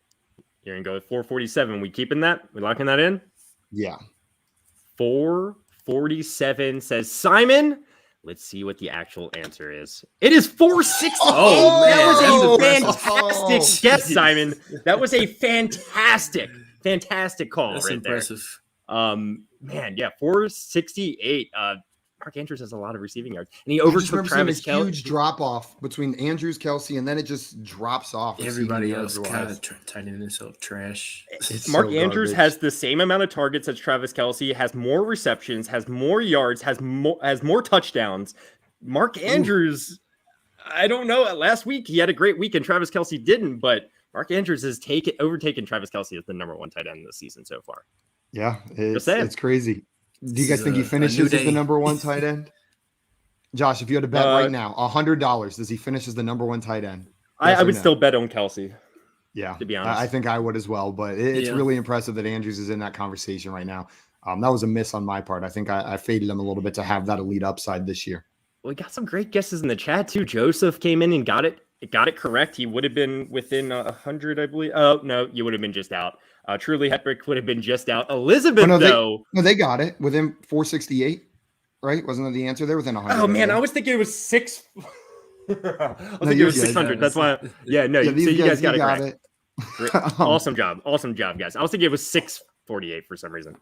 You're going to go with 447. We keeping that? We locking that in? Yeah. 447 says Simon. Let's see what the actual answer is. It is 460. Oh, man. That was a That's fantastic guess, Simon. That was a fantastic call. That's right impressive. there. Man, yeah, 468. Mark Andrews has a lot of receiving yards, and he I just overtook remember Travis seeing a Kelce. huge drop off between Andrews, Kelce, and then it just drops off. Everybody else kind of tight end himself trash. Mark so Andrews garbage. has the same amount of targets as Travis Kelce, has more receptions, has more yards, has more touchdowns. Mark Andrews, I don't know. Last week he had a great week and Travis Kelce didn't, but Mark Andrews has overtaken Travis Kelce as the number 1 tight end this season so far. Yeah, it's crazy. Do you guys think he finishes as the number 1 tight end? Josh, if you had to bet right now, $100, does he finish as the number 1 tight end? I would still bet on Kelce. Yeah, to be honest. I think I would as well, but it's really impressive that Andrews is in that conversation right now. That was a miss on my part. I think I faded him a little bit to have that elite upside this year. We got some great guesses in the chat too. Joseph came in and got it correct. He would have been within 100, I believe. Oh, no, you would have been just out. Truly Hetrick would have been just out. Elizabeth, they got it within 468, right? Wasn't that the answer? They're within 100. Oh, man, I was thinking it was 6. I was thinking it was 600. That's why. Yeah, no, so you guys got it correct. Awesome job, guys. I was thinking it was 648 for some reason.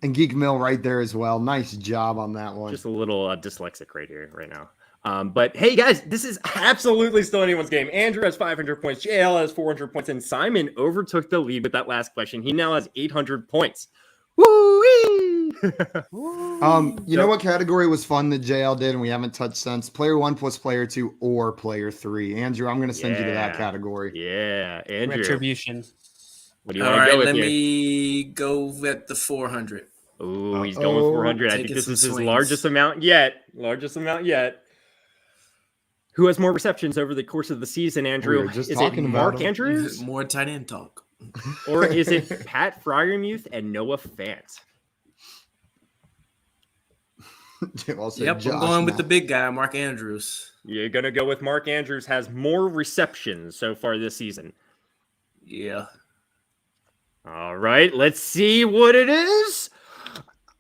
And Geek Mill right there as well. Nice job on that one. Just a little dyslexic right now. But hey, guys, this is absolutely still anyone's game. Andrew has 500 points. JL has 400 points. And Simon overtook the lead with that last question. He now has 800 points. Woo-wee! You know what category was fun that JL did and we haven't touched since? Player 1 plus player 2 or player 3. Andrew, I'm going to send you to that category. Yeah, Andrew. Retribution. What do you want to go with Let here? me go with the 400. Oh, he's going 400. I think this is his largest amount yet. Who has more receptions over the course of the season, Andrew? Just is talking it about Mark him. Andrews? More tight end talk. Or is it Pat Fryermuth and Noah Fant? Yep, I'm going with the big guy, Mark Andrews. You're going to go with Mark Andrews has more receptions so far this season. Yeah. All right, let's see what it is.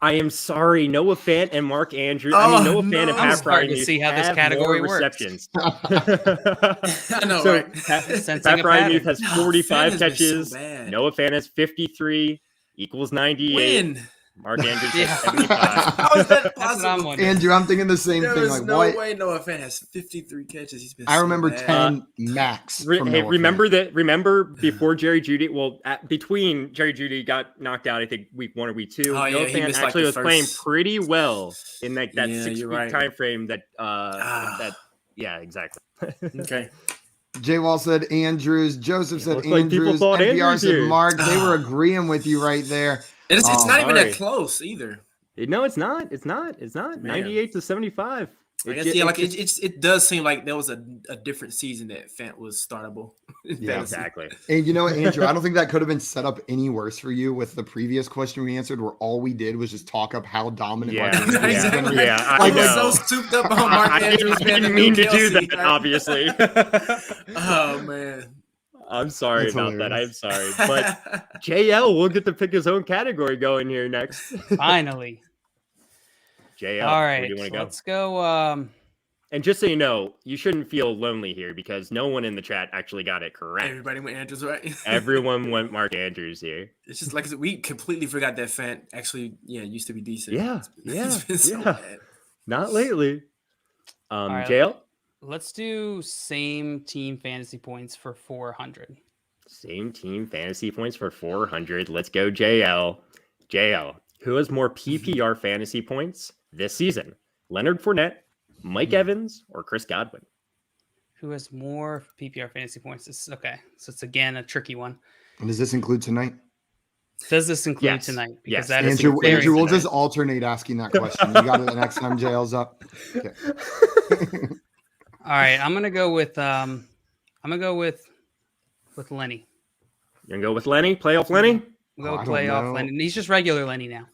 I am sorry, Noah Fant and Mark Andrews. Noah Fant and Pat Fryermuth see how this category works. receptions. I know, so, right? Pat Fryermuth has 45 catches. So Noah Fant has 53 equals 98. Win. Mark Andrews has 75. How is that possible? Andrew, I'm thinking the same thing. There's Like, no what? way Noah Fant has 53 catches. He's been I remember bad. 10 max. Remember before Jerry Jeudy? Well, between Jerry Jeudy got knocked out, I think week 1 or week 2. Oh, Noah Fant actually was playing pretty well in that 6-week time frame. Yeah, exactly. Okay. J Wall said Andrews. Joseph said like Andrews. thought NPR Andrews said here. Mark. They were agreeing with you right there. It's not even sorry. that close either. No, it's not. It's not. 98 to 75. I guess, it does seem like there was a different season that Fant was startable. Yeah, exactly. And you know what, Andrew? I don't think that could have been set up any worse for you with the previous question we answered, where all we did was just talk up how dominant Mark Andrews has been. Exactly. Yeah, I was so souped up on Mark Andrews. I didn't mean to do that, obviously. Oh man. I'm sorry That's about hilarious. that. I'm sorry. But JL will get to pick his own category going here next. Finally. JL, all where right, do you want to go? let's go. And just so you know, you shouldn't feel lonely here because no one in the chat actually got it correct. Everybody went Andrews, right? Everyone went Mark Andrews here. It's just like we completely forgot that Fant actually, used to be decent. It's been so bad. Not lately. right. JL? Let's do same team fantasy points for 400. Same team fantasy points for 400. Let's go, JL. JL, who has more PPR fantasy points this season? Leonard Fournette, Mike Evans, or Chris Godwin? Who has more PPR fantasy points? Okay, so it's again a tricky one. And does this include tonight? Does this include Yes. tonight? Yes. That is Andrew, very we'll tonight. just alternate asking that question. You got it the next time JL's up. Okay. All right, I'm gonna go with Lenny. You're gonna go with Lenny? Playoff Lenny? We'll go playoff Lenny. He's just regular Lenny now.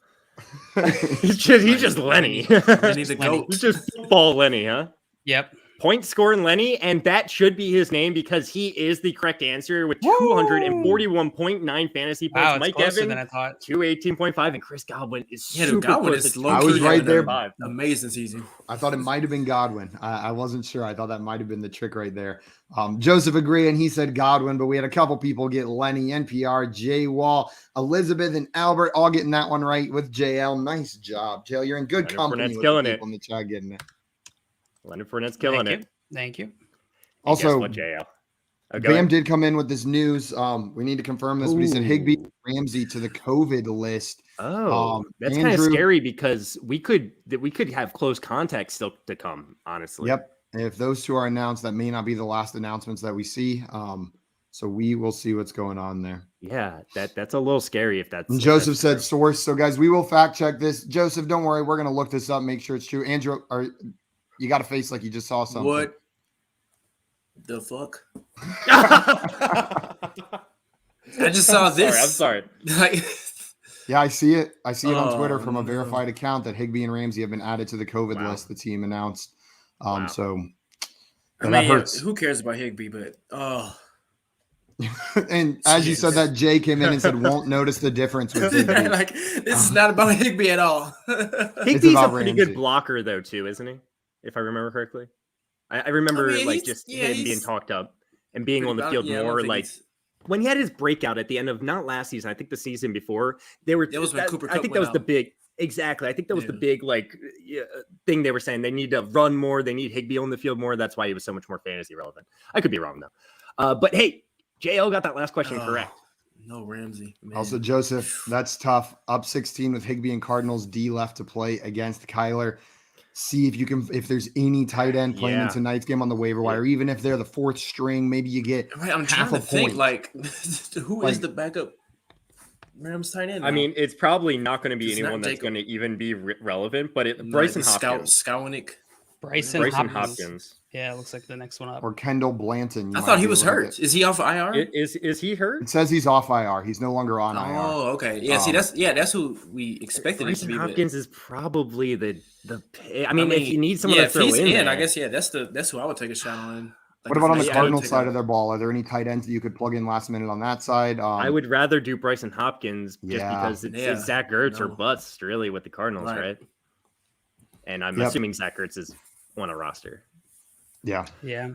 he's just Lenny. Lenny the Lenny. goat. He's just football Lenny, huh? Yep. Point scoring Lenny, and that should be his name because he is the correct answer with 241.9 fantasy points. Wow, it's Mike closer Evans, than I thought. 218.5, and Chris Godwin is Dude, Godwin is low. I was right there. Amazing season. I thought it might have been Godwin. I wasn't sure. I thought that might have been the trick right there. Joseph agreed, and he said Godwin, but we had a couple people get Lenny, NPR, Jay Wall, Elizabeth, and Albert all getting that one right with JL. Nice job, JL. You're in good Leonard company Fournette's with killing the it. people in the chat getting it. Leonard Fournette's killing Thank it. you. Thank you. Also, what, JL? Bam did come in with this news. We need to confirm this, but he said Higbee, Ramsey to the COVID list. Oh, that's kind of scary because we could have close contact still to come. Honestly. Yep. If those two are announced, that may not be the last announcements that we see. So we will see what's going on there. Yeah, that's a little scary if that's. And Joseph said source. So guys, we will fact check this. Joseph, don't worry, we're gonna look this up, make sure it's true. Andrew, you got a face like you just saw something. What the fuck? I just saw this. I'm sorry. Yeah, I see it. I see it on Twitter from a verified account that Higbee and Ramsey have been added to the COVID list. The team announced. So that hurts. Who cares about Higbee? But and as you said, that Jay came in and said won't notice the difference with Higbee. Like this is not about Higbee at all. Higbee's a pretty good blocker though, too, isn't he? If I remember correctly. I remember him being talked up and being on the field more like when he had his breakout at the end of not last season, I think the season before they were. That was when Cooper Kupp I think that was the big. Exactly. I think that was the big thing they were saying. They need to run more. They need Higbee on the field more. That's why he was so much more fantasy relevant. I could be wrong though. But hey, JL got that last question correct. No Ramsey. Man. Also, Joseph, that's tough. Up 16 with Higbee and Cardinals D left to play against Kyler. See if there's any tight end playing in tonight's game on the waiver wire, even if they're the fourth string, maybe you get I'm trying to think like who is the backup Rams tight end? I mean, it's probably not going to be anyone that's going to even be relevant, but Bryson Hopkins. Bryson Hopkins. Yeah, it looks like the next one up. Or Kendall Blanton. I thought he was hurt. Is he off IR? Is he hurt? It says he's off IR. He's no longer on IR. Oh, okay. Yeah, see, that's who we expected him to be. Hopkins is probably the. I mean, if you need someone to throw in there, I guess that's who I would take a shot on. What about on the Cardinals side of their ball? Are there any tight ends that you could plug in last minute on that side? I would rather do Bryson Hopkins just because it's Zach Ertz or bust really with the Cardinals, right? And I'm assuming Zach Ertz is on a roster. Yeah.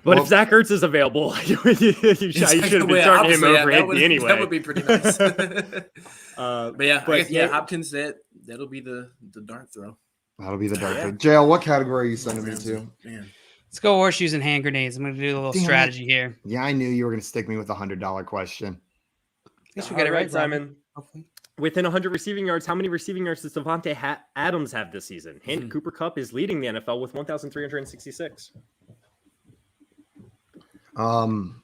But if Zach Ertz is available, you should have been starting him over Higbee anyway. That would be pretty nice. Hopkins, that'll be the dart throw. That'll be the dart throw. JL, what category are you sending me to? Man. Let's go horseshoes and hand grenades. I'm going to do a little strategy here. Yeah, I knew you were going to stick me with a $100 question. I guess we got it right, Simon. Hopefully. Within 100 receiving yards, how many receiving yards does Davante Adams have this season? Hint, Cooper Kupp is leading the NFL with 1,366. I don't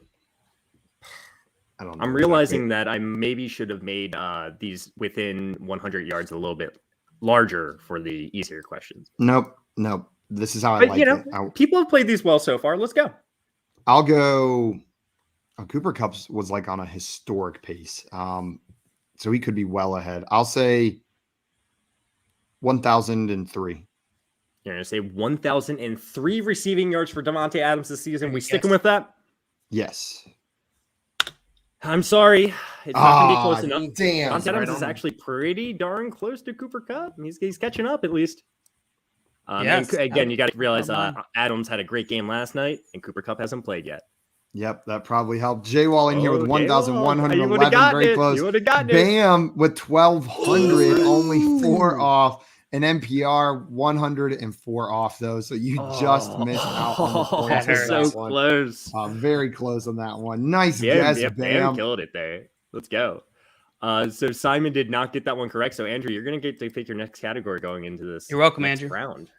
know. I'm realizing that I maybe should have made these within 100 yards a little bit larger for the easier questions. Nope. This is how I like it. People have played these well so far. Let's go. I'll go. Cooper Kupp was like on a historic pace. So he could be well ahead. I'll say 1,003. You're going to say 1,003 receiving yards for Davante Adams this season. We sticking with that? Yes. I'm sorry. It's not going to be close enough. Damn. Davante Adams is actually pretty darn close to Cooper Kupp. He's catching up at least. Again, you got to realize Adams had a great game last night, and Cooper Kupp hasn't played yet. Yep, that probably helped. J-Wall in here with 1,111. Very close. You would have gotten it. Bam with 1,200, only 4 off. An NPR 104 off, though. So you just missed out on the points. That's so close. Very close on that one. Nice guess, Bam. Killed it there. Let's go. So Simon did not get that one correct. So Andrew, you're going to get to pick your next category going into this. You're welcome, Andrew. Round.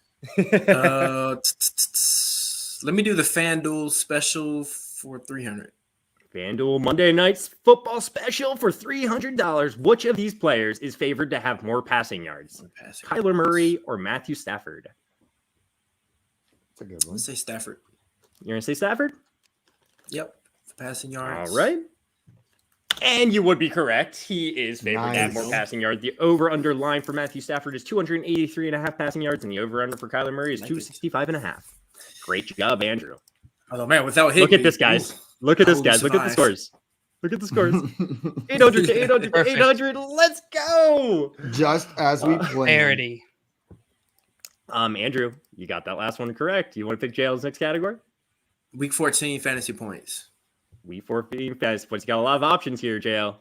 Let me do the FanDuel special for 300. FanDuel Monday Night's football special for $300. Which of these players is favored to have more passing yards? Kyler Murray or Matthew Stafford? That's a good one. Let's say Stafford. You're going to say Stafford? Yep. For passing yards. All right. And you would be correct. He is favored to have more passing yards. The over-under line for Matthew Stafford is 283.5 passing yards, and the over-under for Kyler Murray is 265.5. Great job, Andrew. Oh, man, without hitting Look at this, guys. Look at this, guys. Look at the scores. Look at the scores. 800 to 800 to 800. Let's go. Just as we planned. Parity. Andrew, you got that last one correct. You want to pick JL's next category? Week 14 fantasy points. Week 14 fantasy points. You got a lot of options here, JL.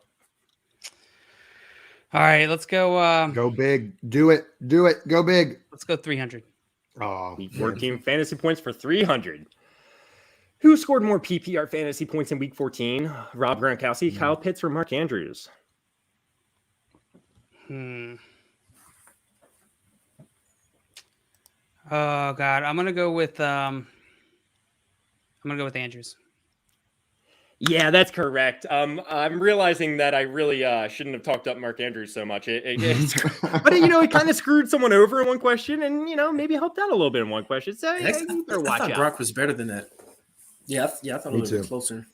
All right, let's go. Go big. Do it. Do it. Go big. Let's go 300. Oh, Week 14 fantasy points for 300. Who scored more PPR fantasy points in Week 14? Rob Gronkowski, Kyle Pitts, or Mark Andrews? Oh God, I'm gonna go with Andrews. Yeah, that's correct. I'm realizing that I really shouldn't have talked up Mark Andrews so much. But it kind of screwed someone over in one question, and maybe helped out a little bit in one question. So I thought Brock was better than that. Yeah, I thought it was closer.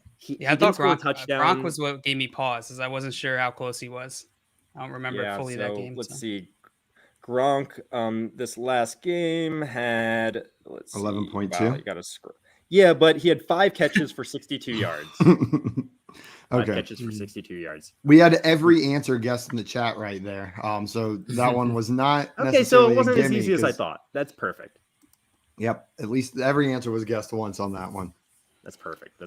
I thought Gronk was what gave me pause, as I wasn't sure how close he was. I don't remember fully that game. Let's see. Gronk, this last game had 11.2. Wow, you got to scroll. Yeah, but he had 5 catches for 62 yards. 5 catches for 62 yards. We had every answer guessed in the chat right there. So that one was not okay. So it wasn't as easy as I thought. That's perfect. Yep, at least every answer was guessed once on that one. That's perfect.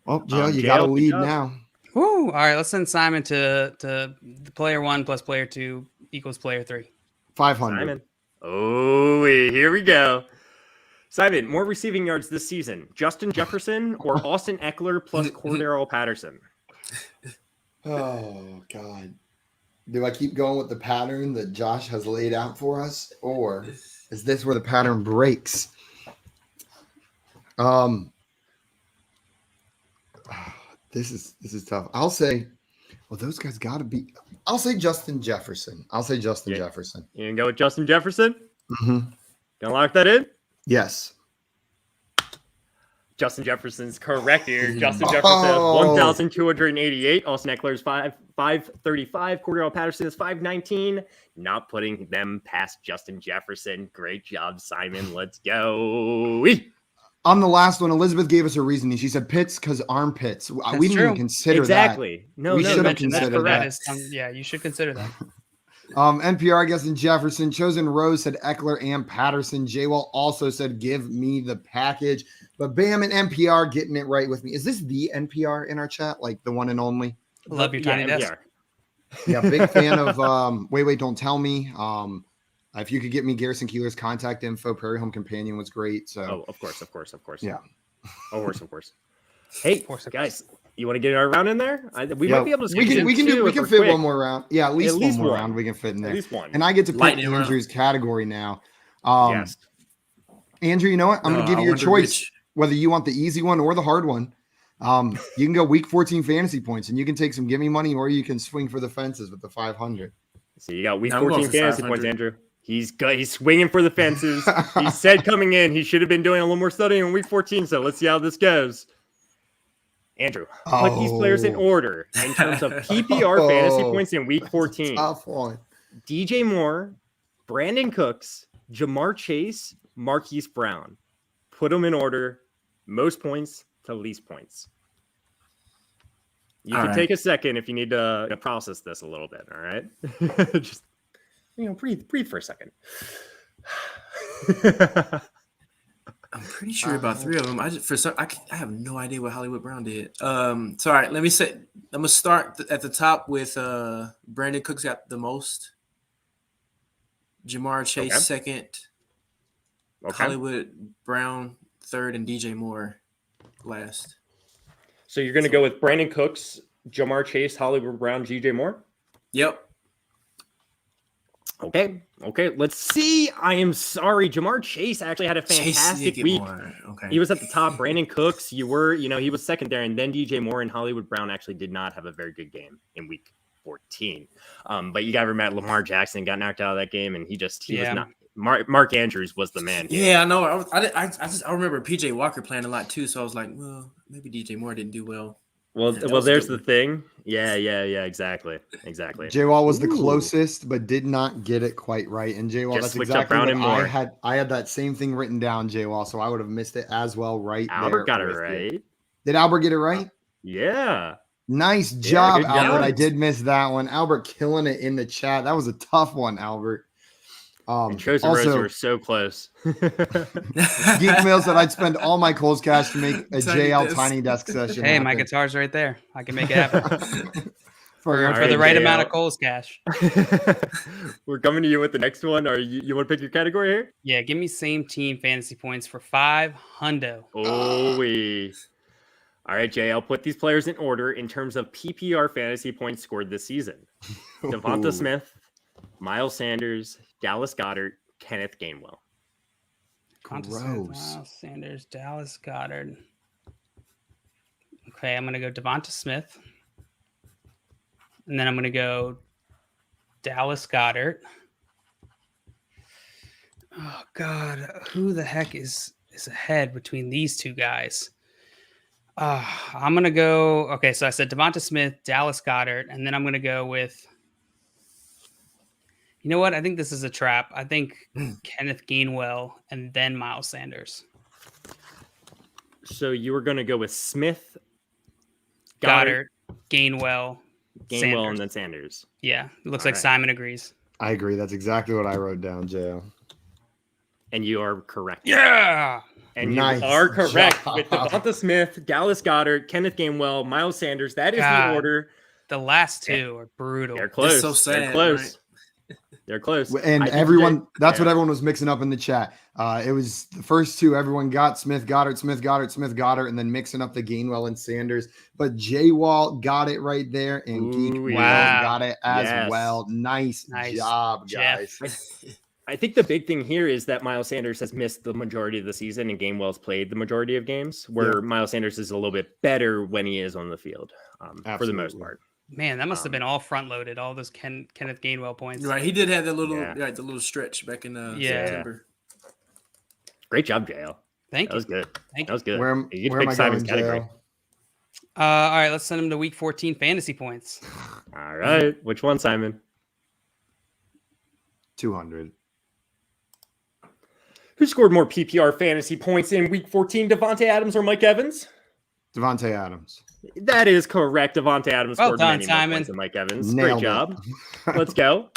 Well, Joe, you got a lead now. Woo! All right, let's send Simon to the player 1 plus player 2 equals player 3. 500. Simon. Oh, here we go. Simon, more receiving yards this season: Justin Jefferson or Austin Eckler plus Cordero Patterson? Oh God! Do I keep going with the pattern that Josh has laid out for us, or is this where the pattern breaks? This is tough. I'll say, well, those guys got to be. I'll say Justin Jefferson. Jefferson. You can go with Justin Jefferson? Mm-hmm. Gonna lock that in? Yes. Justin Jefferson's correct here. Justin Jefferson has 1,288. Austin Eckler's 535. Cordero Patterson is 519. Not putting them past Justin Jefferson. Great job, Simon. Let's go. On the last one, Elizabeth gave us a reasoning. She said Pitts because armpits. We didn't even consider that. No, we should have considered that. Yeah, you should consider that. NPR guessing Jefferson. Chosen Rose said Eckler and Patterson. J-Wall also said give me the package. But Bam and NPR getting it right with me. Is this the NPR in our chat? Like the one and only? Love your tiny desk. Yeah, big fan of Wait, Don't Tell Me. If you could get me Garrison Keeler's contact info, Prairie Home Companion was great. So of course. Yeah. Of course. Hey, guys, you want to get our round in there? We might be able to. We can fit one more round. Yeah, at least one more round we can fit in there. At least one. And I get to pick Andrew's category now. Yes. Andrew, you know what? I'm going to give you your choice, whether you want the easy one or the hard one. You can go week 14 fantasy points, and you can take some gimme money, or you can swing for the fences with the 500. So you got week 14 fantasy points, Andrew. He's swinging for the fences. He said coming in he should have been doing a little more studying in week 14. So let's see how this goes. Andrew, put these players in order in terms of PPR fantasy points in week 14. Tough one. DJ Moore, Brandon Cooks, Jamar Chase, Marquise Brown. Put them in order, most points to least points. You can take a second if you need to process this a little bit. All right, just breathe for a second. I'm pretty sure about 3 of them. I have no idea what Hollywood Brown did. So all right, let me say I'm gonna start at the top with Brandon Cooks got the most. Jamar Chase second. Hollywood Brown third, and DJ Moore last. So you're gonna go with Brandon Cooks, Jamar Chase, Hollywood Brown, DJ Moore? Yep. Okay. Let's see. I am sorry. Jamar Chase actually had a fantastic week. Okay. He was at the top. Brandon Cooks, he was second there. And then DJ Moore and Hollywood Brown actually did not have a very good game in week 14. But you got to remember Lamar Jackson got knocked out of that game, and he was not. Mark Andrews was the man. Yeah, I know. I remember PJ Walker playing a lot too. So I was like, well, maybe DJ Moore didn't do well. Well, That well, was there's good the thing. Yeah, exactly. J-Wall was the Ooh. closest, but did not get it quite right. And J-Wall, Just that's switch up exactly Brown what and Moore. I had that same thing written down, J-Wall, so I would have missed it as well right there. Albert got it with you. right. Did Albert get it right? Yeah. Nice job, good Albert. job. I did miss that one. Albert killing it in the chat. That was a tough one, Albert. And Chosen Rose, you were so close. Geek Mail said I'd spend all my Coles cash to make a Tiny JL desk. Tiny Desk session. Hey, happen. my guitar's right there. I can make it happen for right, the right JL. amount of Coles cash. We're coming to you with the next one. Are you want to pick your category here? Yeah, give me same team fantasy points for 5 hundo. Oh, all right, Jay, I'll put these players in order in terms of PPR fantasy points scored this season. Devonta Smith, Miles Sanders, Dallas Goedert, Kenneth Gainwell. Devonta Smith, Miles Sanders, Dallas Goedert. Okay, I'm going to go Devonta Smith. And then I'm going to go Dallas Goedert. Oh, God. Who the heck is ahead between these two guys? I'm going to go. Okay, so I said Devonta Smith, Dallas Goedert, and then I'm going to go with. You know what? I think this is a trap. I think Kenneth Gainwell and then Miles Sanders. So you were going to go with Smith, Goddard, Gainwell, Sanders. and then Sanders. Yeah, it looks All like right. Simon agrees. I agree. That's exactly what I wrote down, JL. And you are correct. Yeah. And Nice you are correct job. with Devonta Smith, Dallas Goedert, Kenneth Gainwell, Miles Sanders. That is God. the order. The last two are brutal. They're close. so sad, They're close. right? They're close. And everyone, that's what everyone was mixing up in the chat. It was the first two, everyone got Smith, Goddard, Smith, Goddard, Smith, Goddard, and then mixing up the Gainwell and Sanders. But J-Wall got it right there, and Geek got it as well. Nice job, guys. I think the big thing here is that Miles Sanders has missed the majority of the season and Gainwell's played the majority of games, where Miles Sanders is a little bit better when he is on the field for the most part. Man, that must have been all front loaded, all those Kenneth Gainwell points. Right, he did have that little the little stretch back in September. Great job, JL. Thank you. That was good. Thank that was good. Where am I Simon's going, category. JL? All right, let's send him to week 14 fantasy points. All right. Which one, Simon? 200. Who scored more PPR fantasy points in week 14, Devontae Adams or Mike Evans? Devontae Adams. That is correct. Devontae Adams Well scored done, many Simon. more points than Mike Evans. Nailed Great job. Let's go.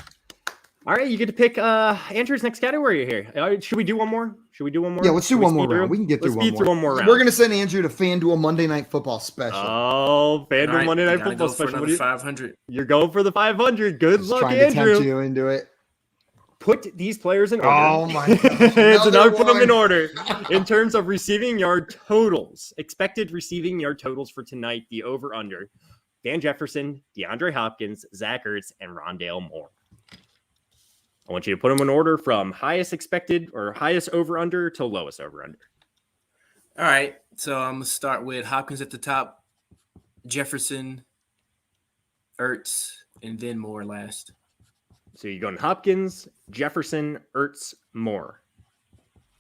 All right, you get to pick Andrew's next category here. Should we do one more? Yeah, let's do one more round. We can get through one more round. We're going to send Andrew to FanDuel Monday Night Football special. Oh, FanDuel Monday Night Football special. 500. You're going for the 500. Good luck, trying Andrew. To tempt you into it. Put these players in order. Oh, my gosh. So now put them in order. In terms of receiving yard totals, expected receiving yard totals for tonight, the over-under. Van Jefferson, DeAndre Hopkins, Zach Ertz, and Rondale Moore. I want you to put them in order from highest expected or highest over-under to lowest over-under. All right. So I'm going to start with Hopkins at the top, Jefferson, Ertz, and then Moore last. So you're going Hopkins, Jefferson, Ertz, Moore.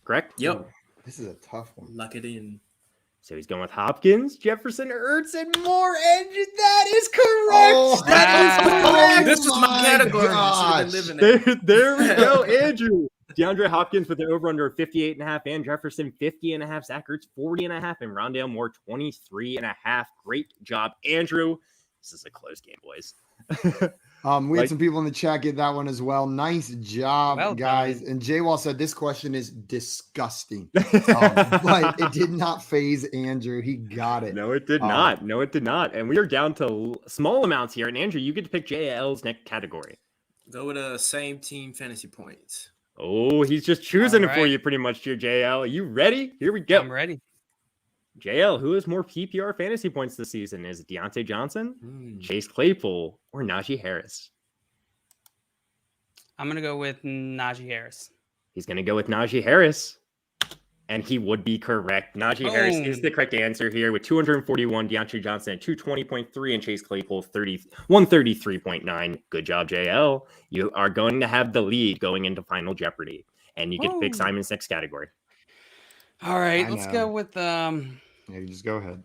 Correct? Yep. This is a tough one. Lock it in. So he's going with Hopkins, Jefferson, Ertz, and Moore. And that is correct. Oh, that is correct. This was my category. I should have been living There we go, Andrew. DeAndre Hopkins with the over-under of 58.5, Van Jefferson 50.5, Zach Ertz 40.5, and Rondale Moore 23.5. Great job, Andrew. This is a close game, boys. We had some people in the chat get that one as well. Nice job, guys. Done. And J-Wall said this question is disgusting. But it did not phase Andrew. He got it. No, it did not. No, it did not. And we are down to small amounts here. And Andrew, you get to pick JL's next category. Go with a same team fantasy points. Oh, he's just choosing it for you pretty much here, JL. Are you ready? Here we go. I'm ready. JL, who has more PPR fantasy points this season? Is it Deontay Johnson, Chase Claypool, or Najee Harris? I'm going to go with Najee Harris. He's going to go with Najee Harris, and he would be correct. Najee Harris is the correct answer here with 241, Deontay Johnson at 220.3, and Chase Claypool 133.9. Good job, JL. You are going to have the lead going into Final Jeopardy, and you get to pick Simon's next category. All right, let's go with Yeah, you just go ahead.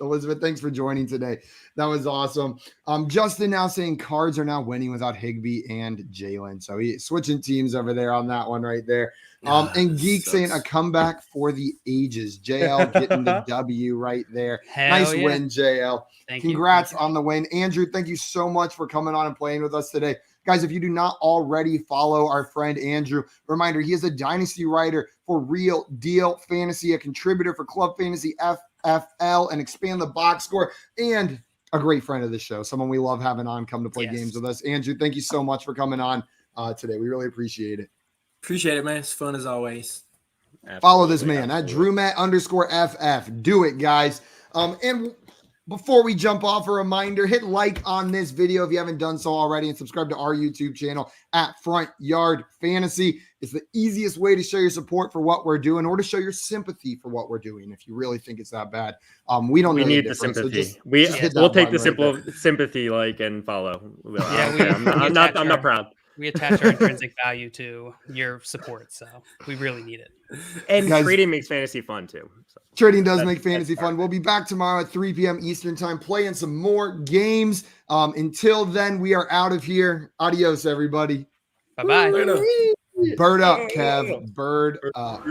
Elizabeth, thanks for joining today. That was awesome. Justin now saying Cards are now winning without Higbee and Jalen. So he's switching teams over there on that one right there. And Geek saying a comeback for the ages. JL getting the W right there. Nice win, JL. Congrats on the win. Andrew, thank you so much for coming on and playing with us today. Guys, if you do not already follow our friend Andrew, reminder, he is a dynasty writer for Real Deal Fantasy, a contributor for Club Fantasy FFL and Expand the Box Score, and a great friend of the show, someone we love having on come to play games with us. Andrew, thank you so much for coming on today. We really appreciate it. Appreciate it, man. It's fun as always. Absolutely. Follow this man at DrewMatt_FF. Do it, guys. And before we jump off, a reminder, hit like on this video if you haven't done so already, and subscribe to our YouTube channel at Front Yard Fantasy. It's the easiest way to show your support for what we're doing, or to show your sympathy for what we're doing if you really think it's that bad. We need the sympathy. So we'll take the sympathy, like, and follow. I'm not proud. We attach our intrinsic value to your support, so we really need it. And guys, trading makes fantasy fun too. So trading does make fantasy fun. We'll be back tomorrow at 3 p.m. Eastern time playing some more games. Until then, we are out of here. Adios, everybody. Bye-bye. Bird up, Kev. Bird up.